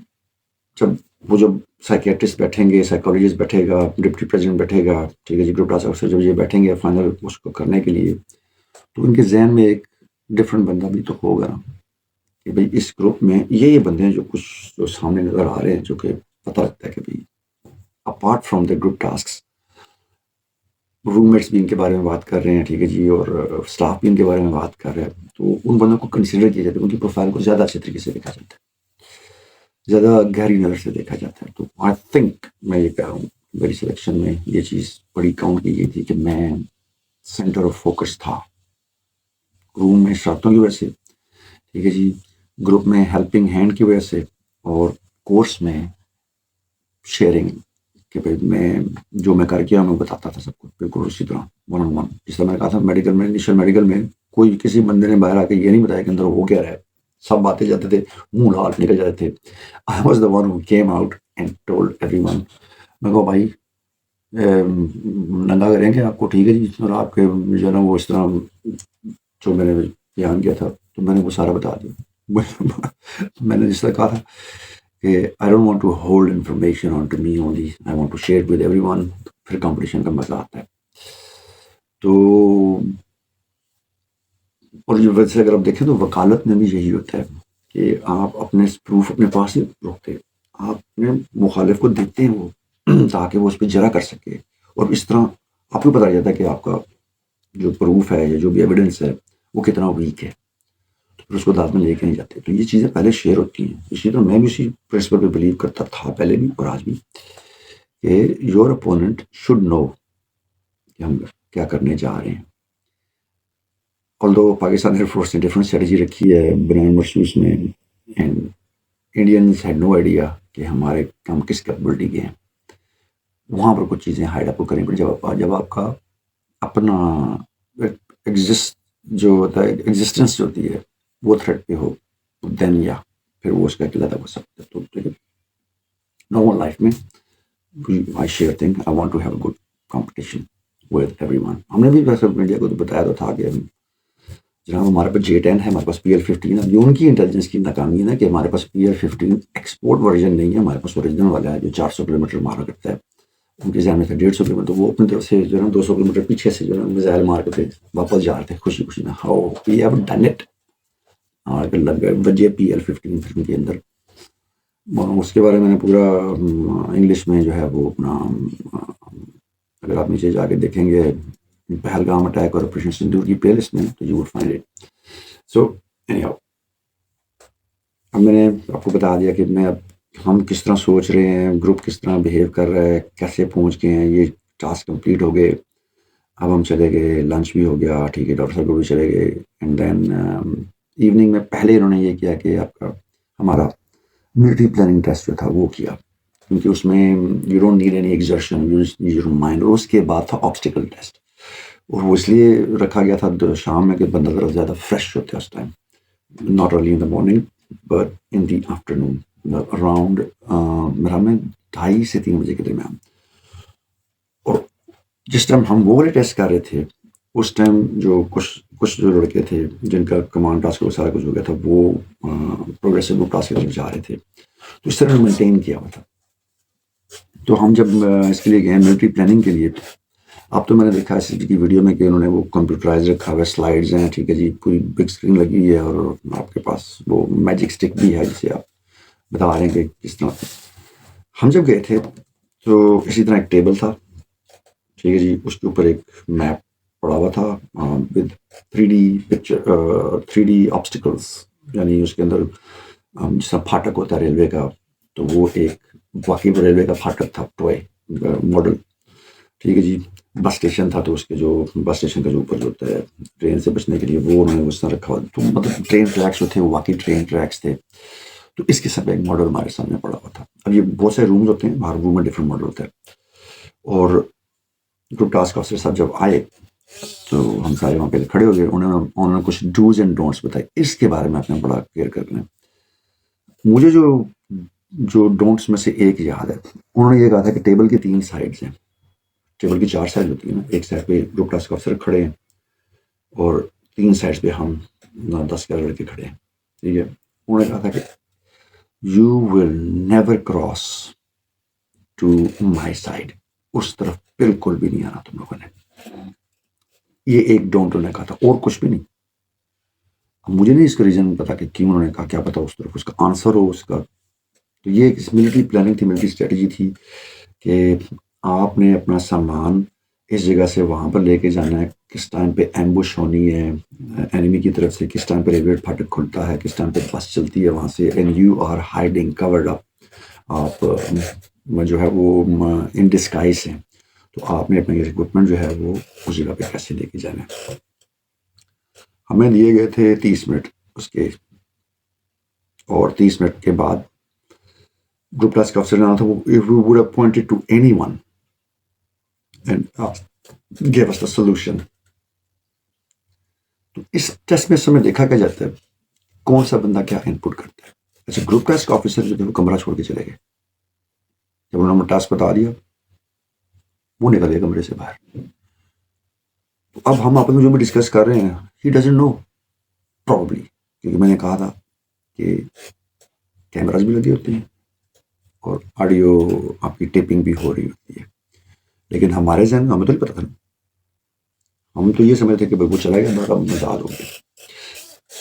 جب سائیکیٹرسٹ بیٹھیں گے, سائیکالوجسٹ بیٹھے گا, ڈپٹی پریزیڈنٹ بیٹھے گا, ٹھیک ہے جی, گروپ ٹاسک افسر جب یہ بیٹھیں گے فائنل اس کو کرنے کے لیے, تو ان کے ذہن میں ایک ڈفرینٹ بندہ بھی تو ہوگا نا کہ بھائی اس گروپ میں یہ بندے ہیں جو سامنے نظر آ رہے ہیں, جو کہ پتہ لگتا ہے کہ بھائی apart from the group tasks roommates بھی ان کے بارے میں بات کر رہے ہیں, ٹھیک ہے جی, اور اسٹاف بھی ان کے بارے میں بات کر رہے ہیں. تو ان بندوں کو کنسیڈر کیا جاتا ہے, ان کی پروفائل کو زیادہ اچھے طریقے سے دیکھا جاتا ہے, زیادہ گہری نظر سے دیکھا جاتا ہے. تو آئی تھنک میں یہ کہہ رہا ہوں میری سلیکشن میں یہ چیز بڑی کاؤنٹ کی گئی تھی کہ میں سینٹر آف فوکس تھا. روم میں شرطوں کی وجہ سے, ٹھیک ہے جی, گروپ میں ہیلپنگ ہینڈ کی وجہ سے, اور کورس میں شیئرنگ کہ بھائی میں کر کے میں بتاتا تھا سب کو بالکل اسی طرح ون آن ون. جس طرح میں نے کہا تھا میڈیکل میں, انیشیل میڈیکل میں کوئی کسی بندے نے باہر آ کے یہ نہیں بتایا کہ اندر وہ کیا رہا ہے, سب باتیں جاتے تھے, منہ لال نکل جاتے تھے. I was the one who came out and told everyone. میں کہا بھائی ننگا کریں گے آپ کو, ٹھیک ہے جی, اور آپ کے جو ہے نا وہ اس طرح جو میں نے بیان کیا تھا تو میں نے وہ سارا بتا دیا. میں نے جس طرح کہا تھا کہ I don't want to hold information on to me only, I want to share it with everyone. پھر کمپٹیشن کا مزہ آتا ہے. تو اور ویسے اگر آپ دیکھیں تو وکالت میں بھی یہی ہوتا ہے کہ آپ اپنے پروف اپنے پاس ہی رکھتے, آپ اپنے مخالف کو دیتے ہیں وہ تاکہ وہ اس پہ جرا کر سکے, اور اس طرح آپ کو پتہ جاتا ہے کہ آپ کا جو پروف ہے یا جو بھی ایویڈنس ہے وہ کتنا ویک ہے, تو پھر اس کو داد میں لے کے نہیں جاتے. تو یہ چیزیں پہلے شیئر ہوتی ہیں. اسی طرح میں بھی اسی پرنسپل پہ بلیو کرتا تھا پہلے بھی اور آج بھی, کہ یور اپوننٹ شوڈ نو کہ ہم کیا کرنے جا رہے ہیں. although پاکستان ایئر فورس نے ڈفرینٹ اسٹریٹجی رکھی ہے بنان مرسوس میں, and Indians had no idea کہ ہم کس کیپبلٹی کے ہیں. وہاں پر کچھ چیزیں ہائڈ اپ کرنی پڑی. جب آپ کا اپنا جو ہوتا ہے ایگزسٹنس جو ہوتی ہے وہ تھریٹ پہ ہو, دین یا پھر وہ اس کا قلعہ ہو سکتا ہے. تو نارمل لائف میں I share thing, I want to have a good competition with everyone. ہم نے بھی ویسے میڈیا کو تو بتایا تو تھا کہ جناب ہمارے پاس J10 ہے, ہمارے پاس PL15 ہے. یہ ان کی انٹیلیجنس کی ناکامی ہے نا کہ ہمارے پاس PL15 ایکسپورٹ ورژن نہیں ہے, ہمارے پاس اوریجنل والا ہے جو 400 کلومیٹر مارا کرتا ہے. ان کے ذہن میں تھا 150 کلومیٹر, وہ اپنی طرف سے جو ہے نا 200 کلومیٹر پیچھے سے جو ہے نا میزائل مار کے واپس جا رہے تھے خوشی خوشی میں. How we have done it. اور لگ گئے بجے PL15 فلم کے اندر. اس کے بارے میں نے پورا انگلش میں جو ہے وہ اپنا, اگر آپ نیچے جا کے دیکھیں گے پہلگام اٹیک اور آپریشن سندور کی پلے لسٹ میں, تو you would find it. So any how, اب میں نے آپ کو بتا دیا کہ ہم کس طرح سوچ رہے ہیں, گروپ کس طرح بیہیو کر رہا ہے, کیسے پہنچ گئے ہیں. یہ ٹاسک کمپلیٹ ہو گئے, اب ہم چلے گئے, لنچ بھی ہو گیا, ٹھیک ہے, ڈاکٹر صاحب کو بھی چلے گئے. اینڈ دین ایوننگ میں پہلے انہوں نے یہ کیا کہ آپ کا ہمارا ملٹری پلاننگ ٹیسٹ جو تھا وہ کیا, کیونکہ اس میں you don't need any exertion, you need your mind. اور اس کے بعد تھا آبسٹیکل ٹیسٹ, اور وہ اس لیے رکھا گیا تھا شام میں کہ بندہ ذرا زیادہ فریش ہوتا ہے اس time, not early in the morning but in the afternoon around میرا میں 2:30 سے 3 بجے کے درمیان. اور جس ٹائم ہم وہ والے ٹیسٹ کر رہے تھے اس ٹائم جو کچھ جو لڑکے تھے جن کا کمانڈ ٹاسک کو سارا کچھ ہو گیا تھا وہ پروگریسو گروپ ٹاسک کی طرف جا رہے تھے, تو اس طرح مینٹین کیا ہوا تھا. تو ہم جب اس کے لیے گئے ملٹری پلاننگ کے لیے, اب تو میں نے دیکھا اس کی ویڈیو میں کہ انہوں نے وہ کمپیوٹرائز رکھا ہوا ہے, سلائڈز ہیں, ٹھیک ہے جی, پوری بگ اسکرین لگی ہوئی ہے, اور آپ کے پاس وہ میجک اسٹک بھی ہے جسے آپ بتا رہے ہیں کہ کس طرح. ہم جب گئے تھے تو اسی طرح ایک ٹیبل تھا, ٹھیک ہے جی, اس کے اوپر ایک میپ پڑا ہوا تھا with 3D picture 3D obstacles, یعنی اس کے اندر جس طرح پھاٹک ہوتا ہے ریلوے کا، تو وہ ایک واقعی وہ ریلوے کا پھاٹک تھا، ٹوائے ماڈل. ٹھیک ہے جی. بس اسٹیشن تھا، تو اس کے جو بس اسٹیشن کا جو اوپر جو ہوتا ہے ٹرین سے بچنے کے لیے، وہ انہوں نے اس طرح رکھا ہوا. تو مطلب ٹرین ٹریکس جو تھے وہ واقعی ٹرین ٹریکس تھے. تو اس قسم کا ایک ماڈل ہمارے سامنے پڑا ہوا تھا. اب یہ بہت سارے رومز ہوتے ہیں، ہر روم میں ڈفرینٹ ماڈل ہوتا ہے. اور گروپ ٹاسک آفیسر صاحب جب آئے تو ہم سارے وہاں پہ کھڑے ہو گئے. انہوں نے کچھ ڈوز اینڈ ڈونٹس بتائے. اس کے بارے میں اپنا بڑا کیئر کر لیں. مجھے جو ڈونٹس میں سے ایک یاد ہے، انہوں نے یہ کہا تھا کہ ٹیبل کی 3 سائڈز ہیں. ٹیبل کی 4 سائڈ ہوتی ہیں نا. ایک سائڈ پہ گروپ ٹاسک آفیسر کھڑے ہیں اور 3 سائڈ پہ ہم 10-11 لڑکے کھڑے ہیں. ٹھیک ہے. انہوں نے کہا تھا کہ you will never cross to my side. اس طرف بالکل بھی نہیں آنا تم لوگوں نے. یہ ایک ڈونٹ انہوں نے کہا تھا، اور کچھ بھی نہیں. اب مجھے نہیں اس کا ریزن پتا کہ کیوں انہوں نے کہا، کیا پتا اس طرف اس کا آنسر ہو اس کا. تو یہ ایک ملٹری پلاننگ تھی، ملٹری اسٹریٹجی تھی کہ آپ نے اپنا سامان اس جگہ سے وہاں پر لے کے جانا ہے. کس ٹائم پہ ایمبوش ہونی ہے اینیمی کی طرف سے، کس ٹائم پہ ریلوے پھاٹک کھلتا ہے، کس ٹائم پہ بس چلتی ہے وہاں سے. اینڈ یو آر ہائڈنگ کورڈ اپ. آپ جو ہے وہ ان ڈسکائز ہیں. تو آپ نے اپنا اکوپمنٹ جو ہے وہ اس جگہ پہ کیسے لے کے جانا ہے. ہمیں دیے گئے تھے 30 منٹ اس کے، اور 30 منٹ کے بعد گروپ ٹاسک آفیسر نے تھا وہ would have pointed to anyone and gave us the solution. تو اس ٹیسٹ میں سمجھ دیکھا کیا جاتا ہے کون سا بندہ کیا ان پٹ کرتا ہے. اچھا، گروپ ٹاسک آفیسر جو تھے وہ کمرہ چھوڑ کے چلے گئے. جب انہوں نے ٹاسک بتا دیا وہ نکل گئے کمرے سے باہر. تو اب ہم آپس میں جو بھی ڈسکس کر رہے ہیں، ہی ڈزنٹ نو پرابلی، کیونکہ میں نے کہا تھا کہ کیمراز بھی لگے ہوتے ہیں اور آڈیو آپ کی ٹیپنگ بھی ہو رہی ہوتی ہے. لیکن ہمارے ذہن میں ہمیں تو نہیں پتا تھا. ہم تو یہ سمجھتے کہ وہ چلا گیا، بڑا مزاج ہو گیا.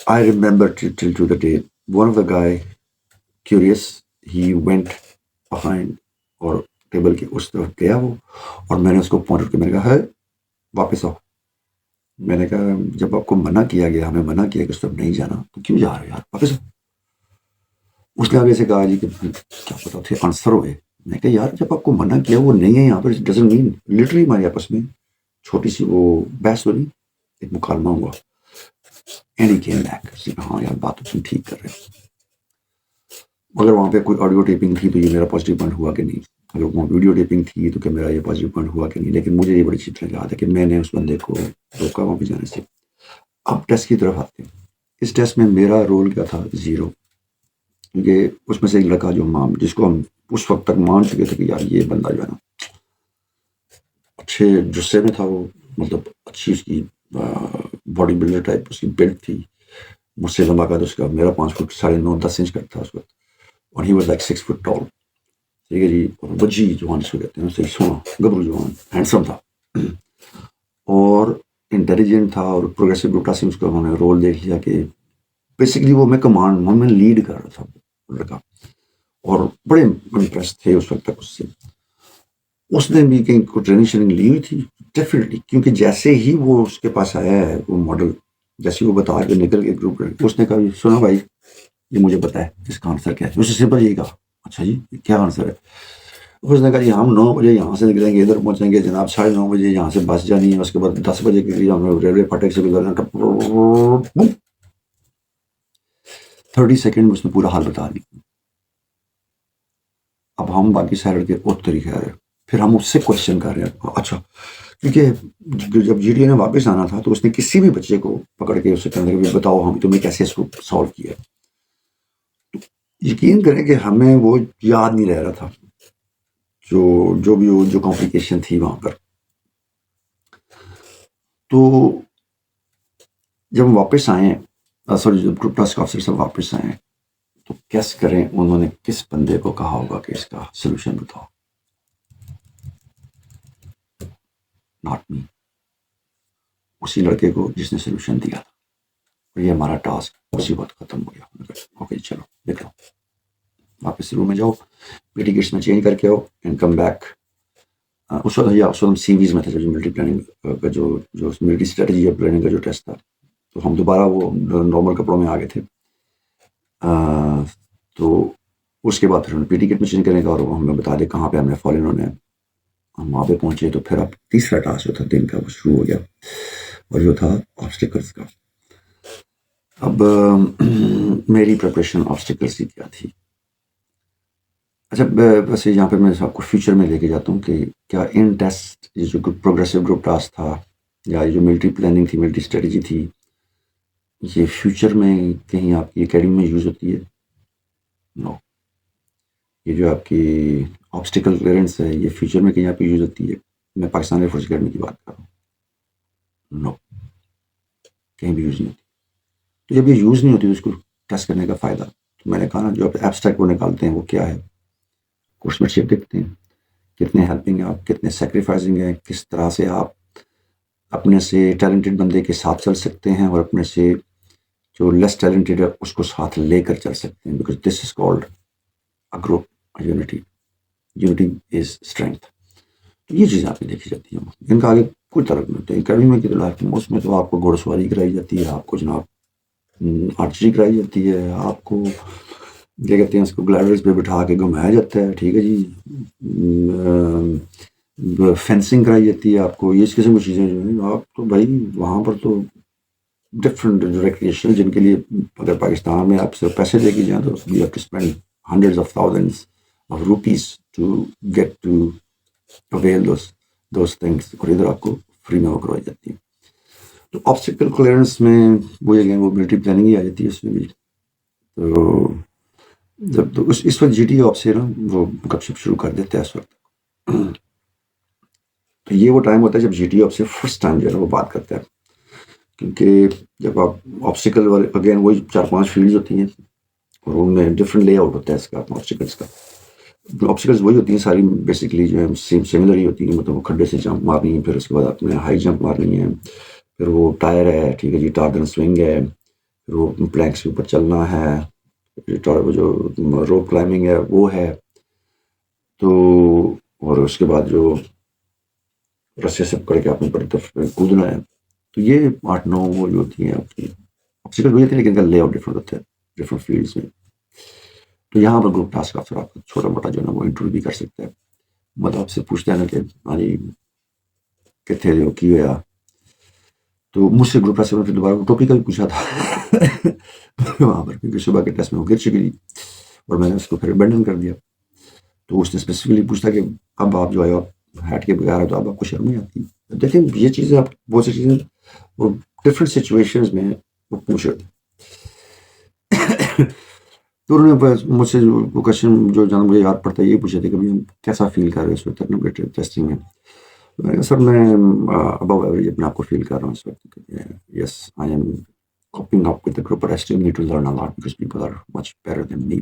I remember till to the day one of the guy curious he went behind, اور ٹیبل کے اس طرف گیا وہ، اور میں نے اس کو پوائنٹ کر، میں نے کہا ہے واپس آؤ. میں نے کہا جب آپ کو منع کیا گیا، ہمیں منع کیا کہ اس طرف نہیں جانا، تو کیوں جا رہے یار، واپس آؤ. اس نے آگے سے کہا جی کہ کیا پتا تھے آنسر ہوئے. میں کہا یار جب آپ کو منع کیا وہ نہیں ہے یہاں پر، ڈزنٹ مین. لٹرلی ہمارے آپس میں چھوٹی سی وہ بحث بنی، ایک مکالمہ ہوا. اینڈ ہی کیم بیک، ہاں یار بات تو تم ٹھیک کر رہے ہو. اگر وہاں پہ کوئی آڈیو ٹیپنگ تھی تو یہ میرا پازیٹیو پوائنٹ ہوا کہ نہیں، اگر وہاں ویڈیو ٹیپنگ تھی تو کہ میرا یہ پازیٹیو پوائنٹ ہوا کہ نہیں. لیکن مجھے یہ بڑی اچھی طرح یاد ہے کہ میں نے اس بندے کو روکا وہاں پہ جانے سے. اب ٹیسٹ کی طرف آتے ہیں. اس ٹیسٹ میں میرا رول کیا تھا؟ 0. کیونکہ اس میں سے ایک لڑکا جو جس کو ہم اس وقت تک مان چکے تھے کہ یار یہ بندہ جو ہے نا اچھے جسے میں تھا، وہ مطلب اچھی اس کی باڈی بلڈر ٹائپ اس کی بلڈ تھی، مجھ سے لمبا قد اس کا، میرا 5 فٹ 9.5 انچ کا تھا اس وقت، اور ہی واز لائک 6 فٹ ٹال. ٹھیک ہے جی. اور بجی جوان اس کو کہتے ہیں، صحیح سونا گبرو جوان، ہینڈسم تھا اور انٹیلیجنٹ تھا. اور پروگریسو گروپ سے اس کا انہوں نے رول دیکھ لیا کہ بیسکلی وہ میں کمانڈ میں لیڈ کر رہا تھا لڑکا، اور بڑے امپریس تھے اس وقت تک اس سے. اس نے بھی کہیں کو ٹریننگ شریننگ لی ہوئی تھی ڈیفینیٹلی، کیونکہ جیسے ہی وہ اس کے پاس آیا ہے وہ ماڈل، جیسے وہ بتا کے نکل کے گروپ، اس نے کہا سنا بھائی یہ مجھے پتا ہے اس کا آنسر کیا ہے. اس سے سمپل یہی کہا اچھا جی کیا آنسر ہے. اس نے کہا جی ہم 9 بجے یہاں سے نکلیں گے، ادھر پہنچیں گے جناب 9:30 بجے یہاں سے بس جانی ہے، اس کے بعد 10 بجے کے لیے ہمیں ریلوے پھاٹک سے گزرنا. 30 سیکنڈ میں اس نے پورا حال بتا دیا. اب ہم باقی سارے کے اور طریقے آ رہے، پھر ہم اس سے کوشچن کر رہے ہیں. اچھا کیونکہ جب جی ڈی اے نے واپس آنا تھا تو اس نے کسی بھی بچے کو پکڑ کے اس سے کہنے کہ بتاؤ ہم تمہیں کیسے اس کو سالو کیا. یقین کریں کہ ہمیں وہ یاد نہیں رہ رہا تھا جو بھی جو کمپلیکیشن تھی وہاں پر. تو جب ہم واپس آئے، سوری جب گروپ ٹاسک آفیسر سے واپس آئے تو کیس کریں انہوں نے کس بندے کو کہا ہوگا کہ اس کا سلوشن بتاؤ؟ ناٹ می، اسی لڑکے کو جس نے سلوشن دیا تھا. اور یہ ہمارا ٹاسک اسی وقت ختم ہو گیا. اوکے چلو دیکھ لو، واپس روم میں جاؤ، پی ٹی کٹس میں چینج کر کے آؤ اینڈ کم بیک. اس وقت ہم سی ویز میں تھے، جو ملٹری پلاننگ کا جو ملٹری اسٹریٹجی یا پلاننگ کا جو ٹیسٹ تھا. تو ہم دوبارہ وہ نارمل کپڑوں میں آ گئے تھے. تو اس کے بعد پھر انہوں نے پی ٹی کٹ میں چینج کرنے کا اور وہ ہمیں بتا دے کہاں پہ ہم نے فال ان ہونا ہے. ہم وہاں پہ پہنچے تو پھر اب تیسرا ٹاسک جو تھا دن کا وہ شروع ہو گیا اور جو تھا آبسٹیکلس کا. اب میری پریپریشن آبسٹیکلس کی کیا تھی. اچھا ویسے یہاں پہ میں آپ کو فیوچر میں لے کے جاتا ہوں کہ کیا ان ٹیسٹ یہ جو پروگریسو گروپ ٹاسک تھا یا یہ جو ملٹری پلاننگ تھی, ملٹری اسٹریٹجی تھی, یہ فیوچر میں کہیں آپ کی اکیڈمی میں یوز ہوتی ہے؟ نو. یہ جو آپ کی آبسٹیکل کلیئرنس ہے یہ فیوچر میں کہیں آپ کی یوز ہوتی ہے؟ میں پاکستان ایئر فورس اکیڈمی کی بات کر رہا ہوں. نو, کہیں بھی یوز نہیں ہوتی. تو جب یہ یوز نہیں ہوتی تو اس کو ٹیسٹ کرنے کا فائدہ, تو میں نے کہا نا جو آپ ایبسٹریکٹ وہ نکالتے ہیں وہ کیا ہے, کورس شپ دیکھتے ہیں کتنے ہیلپنگ ہیں آپ, کتنے سیکریفائزنگ ہیں, کس طرح سے آپ اپنے سے ٹیلنٹڈ بندے کے ساتھ چل سکتے ہیں اور اپنے سے جو لیس ٹیلنٹڈ ہے اس کو ساتھ لے کر چل سکتے ہیں, because this is called a group unity. Unity is strength. تو یہ چیزیں آپ کی دیکھی جاتی ہیں, ان کا آگے کوئی طرف نہیں ہوتا. اکیڈمی میں اس میں تو آپ کو گھوڑ سواری کرائی جاتی ہے, آپ کو جناب آرچری کرائی جاتی ہے, آپ کو کیا کہتے ہیں اس کو گلائڈرز پہ بٹھا کے گھمایا جاتا ہے, ٹھیک ہے جی, فینسنگ کرائی جاتی ہے آپ کو, یہ اس قسم کی چیزیں جو ہیں آپ تو بھائی وہاں پر تو ڈفرینٹ ریکریشن جن کے لیے اگر پاکستان میں آپ صرف پیسے دے کے جائیں تو you have to spend hundreds of thousands of rupees to get to avail those things, اور ادھر آپ کو فری میں وہ کروائی جاتی ہے. تو آبسٹیکل کلیئرنس میں وہ ملٹری پلاننگ ہی آ جاتی ہے اس میں بھی. تو جب تو اس وقت جی ٹی آپ سے نا وہ گپ شپ شروع کر دیتے ہیں اس وقت. تو یہ وہ ٹائم ہوتا ہے جب جی ٹی آپ سے فرسٹ ٹائم جو ہے نا وہ بات کرتا ہے, کیونکہ جب آپ آبسٹیکل والے اگین وہی 4-5 فیلڈز ہوتی ہیں اور ان میں ڈفرینٹ لے آؤٹ ہوتا ہے اس کا آبسٹیکلس کا. آبسٹیکلس وہی ہوتی ہیں ساری بیسکلی جو ہے سملر ہی ہوتی ہیں, مطلب وہ کھڈے سے جمپ مارنی ہے, پھر اس کے بعد آپ نے ہائی جمپ مارنی ہے, پھر وہ ٹائر ہے, ٹھیک ہے جی, ٹاردن سوئنگ ہے, پھر وہ پلینکس کے اوپر چلنا ہے, جو روپ کلائمبنگ ہے وہ ہے, تو اور اس کے بعد جو رسے سے پکڑ کے آپ نے بڑی طرف کودنا ہے. تو یہ 8-9 وہ جو ہوتی ہیں آپ کی آبسٹیکل وہی ہوتی ہیں, لیکن ان کا لے آؤٹ ڈفرینٹ ہوتا ہے ڈفرینٹ فیلڈس میں. تو یہاں پر گروپ ٹاسک کا آپ چھوٹا موٹا جو ہے نا وہ انٹرویو بھی کر سکتا ہے, مطلب آپ سے پوچھتا ہے نا کہ ہاں جی کتنے جو کی ہوا, تو مجھ سے گروپ ٹاسک میں پھر دوبارہ ٹوپی کا بھی پوچھا تھا وہاں پر, کیونکہ صبح کے ٹیسٹ میں وہ گر چکی تھی اور میں نے اس کو پھر ابینڈن کر دیا. تو اس نے اسپیسیفکلی پوچھا کہ اب آپ جو ہے آپ ہیٹ کے بغیر تو اب آپ کو شرم نہیں آتی. دیکھیں یہ چیزیں آپ بہت سی چیزیں وہ ڈفرینٹ سچویشنز میں وہ پوچھ رہے تھے. تو انہوں نے مجھ سے وہ کوشچن جو جہاں مجھے یاد پڑتا ہے یہ پوچھے تھے کہ ہم کیسا فیل کر رہے ہیں اس وقت تھرمومیٹر ٹیسٹنگ میں. میں نے کہا سر میں ابو ایوریج اپنے آپ کو فیل کر رہا ہوں اس وقت. Yes I am coping up with the group, but I still need to learn a lot because people are much better than me.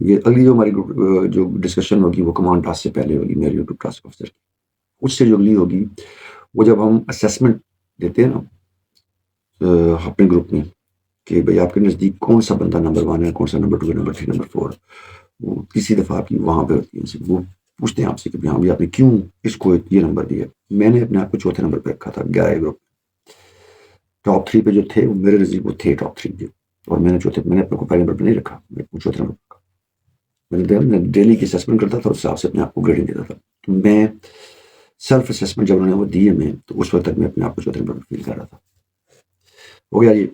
یہ اگلی جو ہماری جو ڈسکشن ہوگی وہ کمانڈ ٹاسک سے پہلے ہوگی میری گروپ ٹاسک آفیسر کی. اس سے جو اگلی ہوگی وہ جب ہم اسیسمنٹ دیتے ہیں نا اپنے گروپ میں کہ بھائی آپ کے نزدیک کون سا بندہ نمبر 1 ہے, کون سا نمبر 2 ہے, نمبر 3, نمبر 4, وہ کسی دفعہ آپ کی وہاں پہ ہوتی ہے. وہ پوچھتے ہیں آپ سے کہ ہاں آپ نے کیوں اس کو یہ نمبر دیا. میں نے اپنے آپ کو چوتھے نمبر پہ رکھا تھا 11 گروپ. ٹاپ 3 پہ جو تھے وہ میرے نزدیک وہ تھے ٹاپ 3 پہ, اور میں نے اپنے کو پہلے نمبر پہ نہیں رکھا, میں نے چوتھے نمبر پہ رکھا. میں ڈیلی کی اسیسمنٹ کرتا تھا, اس حساب سے اپنے آپ کو گریڈنگ دیتا تھا. تو میں سیلف اسیسمنٹ جب انہوں نے وہ دیے میں, تو اس وقت تک میں اپنے آپ کو چوتھے نمبر پہ فیل کر رہا تھا. ہو گیا جی.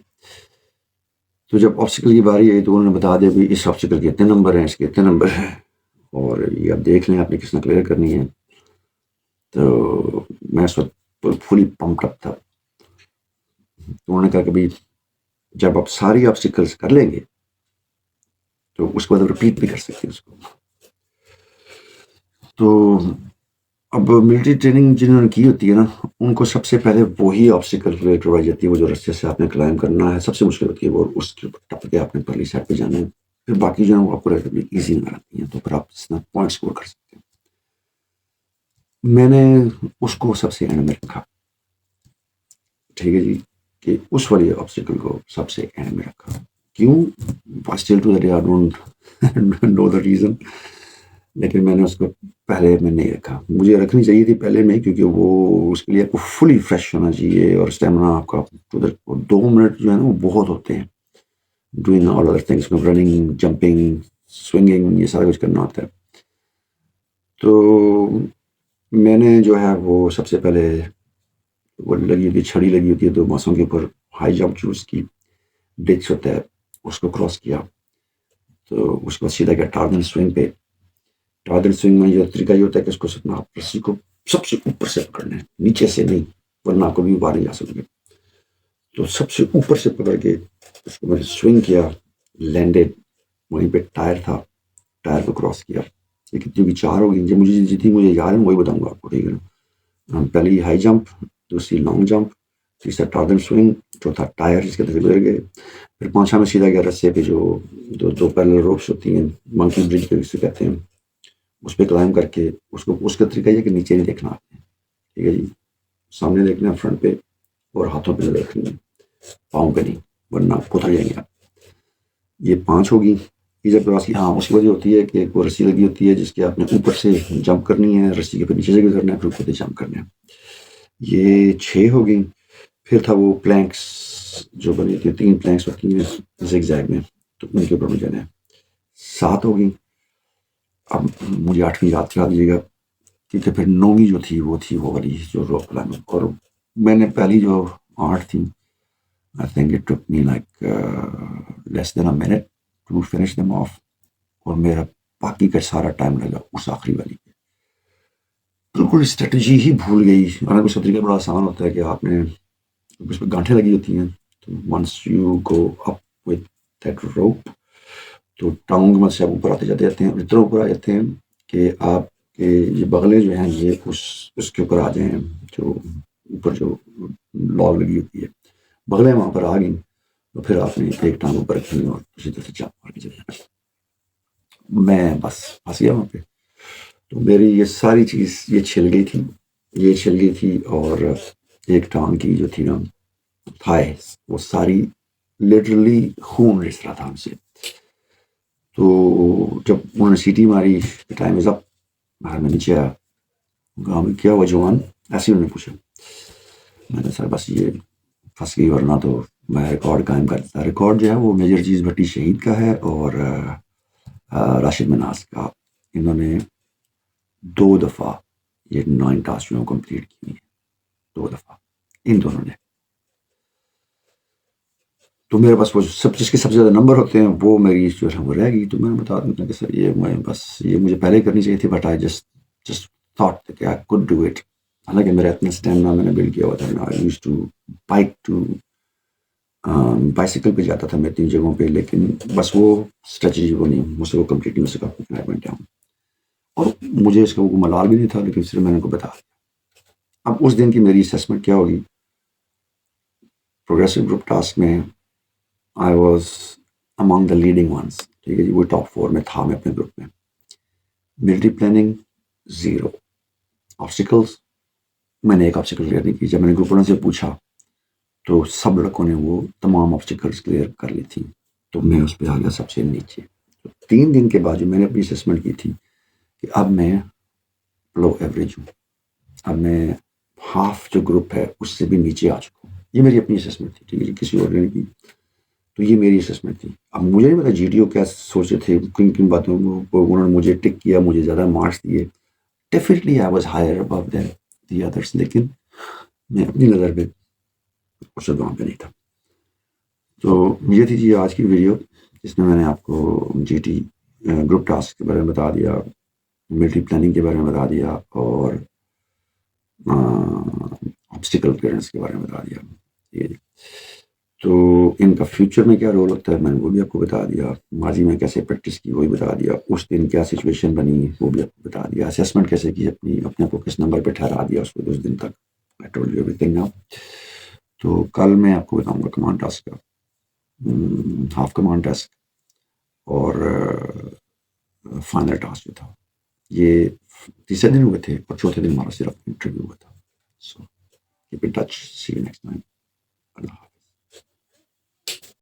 تو جب آبسٹیکل کی باری آئی تو انہوں نے بتا دیا بھی اس آبسٹیکل کے اتنے نمبر ہیں, اس کے اتنے نمبر ہیں, اور یہ آپ دیکھ لیں آپ نے کس نے کلیئر کرنی ہے. تو میں اس وقت فلی پمپڈ اپ تھا. تو انہوں نے کہا کہ بھائی جب آپ ساری آبسٹیکلس کر لیں گے تو اس کو بعد رپیٹ بھی کر سکتے ہیں اس کو. تو اب ملٹری ٹریننگ جنہوں نے کی ہوتی ہے نا ان کو سب سے پہلے وہی آبسٹیکل کلیئر کروائی جاتی ہے, وہ جو رستے سے آپ نے کلائم کرنا ہے, سب سے مشکل ہوتی ہے وہ, اس کے اوپر ٹپ کے آپ نے پرلی سائڈ پہ جانا ہے. پھر باقی جو ہے وہ آپ کو ریلیٹیولی ایزی نظر آتی ہیں, تو پھر آپ اس میں پوائنٹ اسکور کر سکتے ہیں. میں نے اس کو سب سے اینڈ میں رکھا, ٹھیک ہے جی, کہ اس والی آبسٹیکل کو سب سے اینڈ میں رکھا. کیوں؟ Still to that I don't know the reason, لیکن میں نے اس کو پہلے میں نہیں رکھا. مجھے رکھنی چاہیے تھی پہلے میں, کیونکہ وہ اس کے لیے آپ کو فلی فریش ہونا چاہیے, اور اسٹیمنا آپ کا 2 منٹ جو ہے نا وہ بہت ہوتے ہیں. Doing all other things, running, jumping, swinging, یہ سارا کچھ کرنا ہوتا ہے. تو میں نے جو ہے وہ سب سے پہلے وہ لگی ہوتی ہے، چھڑی لگی ہوتی ہے 2 بانسوں کے اوپر، ہائی جمپ جو اس کی ڈچ ہوتا ہے اس کو کراس کیا. تو اس کو سیدھا کیا ٹاردن سوئنگ پہ. ٹاردن سوئنگ میں یہ طریقہ یہ ہوتا ہے کہ اس کو آپ رسی کو سب سے اوپر سے پکڑنا ہے، نیچے سے نہیں، ورنہ آپ کبھی باہر نہیں جا سکتے. تو سب سے اوپر سے پکڑ کے اس کو میں نے سوئنگ کیا، لینڈڈ، وہیں پہ ٹائر تھا، ٹائر کو کراس کیا. یہ کتنی بھی 4 ہوگی، مجھے جتنی مجھے یاد ہے وہی بتاؤں گا آپ کو، ٹھیک ہے نا. پہلی ہائی جمپ، دوسری لانگ جمپ، تیسرا ٹاردن سوئنگ، چوتھا ٹائر جس کے اندر گزر گئے. پھر 5واں میں سیدھا گیا رسے پہ، جو دو پیرل روپس ہوتی ہیں، منکی برج پہ اسے کہتے ہیں، اس پہ کلائم کر کے اس کا طریقہ یہ کہ نیچے نہیں دیکھنا آپ نے، ٹھیک ہے جی، سامنے دیکھنا فرنٹ پہ، اور ہاتھوں پہ نظر رکھنی ہے، پاؤں پہ نہیں، ورنہ پتھر جائیں گے آپ. یہ 5 ہوگی. یہ جب کراس کی، ہاں اس کی وجہ ہوتی ہے کہ ایک وہ رسی لگی ہوتی ہے جس کے آپ نے اوپر سے جمپ کرنی ہے، رسی کے پھر نیچے سے گزرنا ہے، پھر اوپر سے جمپ کرنا ہے. یہ 6 ہوگی. پھر تھا وہ پلینکس جو بنی تھی، 3 پلینکس ہوتی ہیں زگ زیگ میں، تو ان کے اوپر مجھے جانا ہے. 7 ہوگی. اب مجھے 8ویں یاد کرا دیجیے گا، کیونکہ پھر 9ویں جو تھی وہ والی جو روپ کلائمبنگ. اور میں نے پہلی جو 8 تھی، I think it took me like less than a minute to finish them off. اور میرا باقی کا سارا ٹائم لگا اس آخری والی پہ. بالکل اسٹریٹجی ہی بھول گئی. اور اس کا طریقہ بڑا آسان ہوتا ہے کہ آپ نے اس پہ گانٹھیں لگی ہوتی ہیں، تو once you go up with that rope، تو ٹانگوں کے مدد سے آپ اوپر آتے جاتے ہیں، اور اتنا اوپر آ جاتے ہیں کہ آپ کے یہ بغلیں جو ہیں یہ اس کے اوپر آ جائیں، جو اوپر جو لاگ لگی ہوتی ہے، بغلیں وہاں پر آ گئیں، تو پھر آپ نے ایک ٹانگ اوپر رکھنی اور اسی طرح سے چاپ مار کے چلے جانا. میں بس پھنس گیا وہاں پہ. تو میری یہ ساری چیز یہ چھل گئی تھی، اور ایک ٹانگ کی جو تھی نا تھائے، وہ ساری لٹرلی خون رس رہا تھا ہم سے. تو جب انہوں نے سیٹی ماری، ٹائم از اپ، باہر میں نیچے آیا، کیا ہوا جوان، ایسے انہوں نے پوچھا. میں نے سر بس یہ پھنس گئی، ورنہ تو میں ریکارڈ قائم کر دیتا. ریکارڈ جو ہے وہ میجر چیز بھٹی شہید کا ہے اور راشد مناز کا. انہوں نے 2 دفعہ یہ 9 ٹاسک جو کمپلیٹ کی ہیں، 2 دفعہ ان دونوں نے. تو میرے پاس وہ جس کے سب سے زیادہ نمبر ہوتے ہیں وہ میری جو ہے وہ رہ گئی. تو میں نے بتا دوں کہ سر یہ مجھے پہلے کرنی چاہیے تھی، بٹ آئی جسٹ تھاٹ کہ آئی کوڈ ڈو اٹ. حالانکہ میرا اتنا اسٹیمنا میں نے بلڈ کیا ہوا تھا. آئی یوزڈ ٹو بائسیکل پہ جاتا تھا میں 3 جگہوں پہ، لیکن بس وہ اسٹریٹجی وہ نہیں، مجھ سے وہ کمپلیٹ نہیں ہو سکا. اور مجھے اس کا وہ ملال بھی نہیں تھا، لیکن صرف میں نے ان کو بتا دیا. اب اس دن کی میری اسیسمنٹ کیا ہوگی؟ پروگریسو گروپ ٹاسک میں I was among the leading ones. ٹھیک ہے جی، وہ ٹاپ 4 میں تھا میں اپنے گروپ میں. Military planning 0. آبسٹیکلس میں نے ایک آبسٹیکل کلیئر نہیں کی. جب میں نے گروپ والوں سے پوچھا تو سب لڑکوں نے وہ تمام آبسٹیکلس کلیئر کر لی تھی، تو میں اس پہ آ گیا سب سے نیچے. تو 3 دن کے بعد جو میں نے اپنی اسیسمنٹ کی تھی کہ اب میں لو ایوریج ہوں، اب میں ہاف جو گروپ ہے اس سے بھی نیچے آ چکا ہوں. یہ میری اپنی اسیسمنٹ تھی، ٹھیک ہے جی، کسی اور نے نہیں کی. تو یہ میری اسیسمنٹ تھی. اب مجھے نہیں پتا جی ٹی او کیا سوچے تھے، کن باتوں کو انہوں نے مجھے ٹک کیا، مجھے زیادہ مارکس دیے. ڈیفینیٹلی آئی واز ہائر ابو دین دی ادرس، لیکن میں اپنی نظر میں اس وقت وہاں پہ نہیں تھا. تو یہ تھی جی آج کی ویڈیو، جس میں میں نے آپ کو جی ٹی گروپ ٹاسک کے بارے میں بتا دیا، ملٹری پلاننگ کے بارے میں بتا دیا، اور آبسٹیکل کلیئرنس کے بارے میں بتا دیا. ٹھیک ہے جی. تو ان کا فیوچر میں کیا رول ہوتا ہے میں نے وہ بھی آپ کو بتا دیا. ماضی میں کیسے پریکٹس کی وہ بھی بتا دیا. اس دن کیا سچویشن بنی وہ بھی آپ کو بتا دیا. اسیسمنٹ کیسے کی اپنے آپ کو کس نمبر پہ ٹھہرا دیا اس کو 2 دن تک. I told you everything now. تو کل میں آپ کو بتاؤں گا کمانڈ ٹاسک کا، ہاف کمانڈ ٹاسک اور فائنل ٹاسک جو تھا. یہ تیسرے دن ہوئے تھے اور چوتھے دن ہمارا صرف انٹرویو ہوا تھا. So keep in touch, see you next time. اللہ حافظ.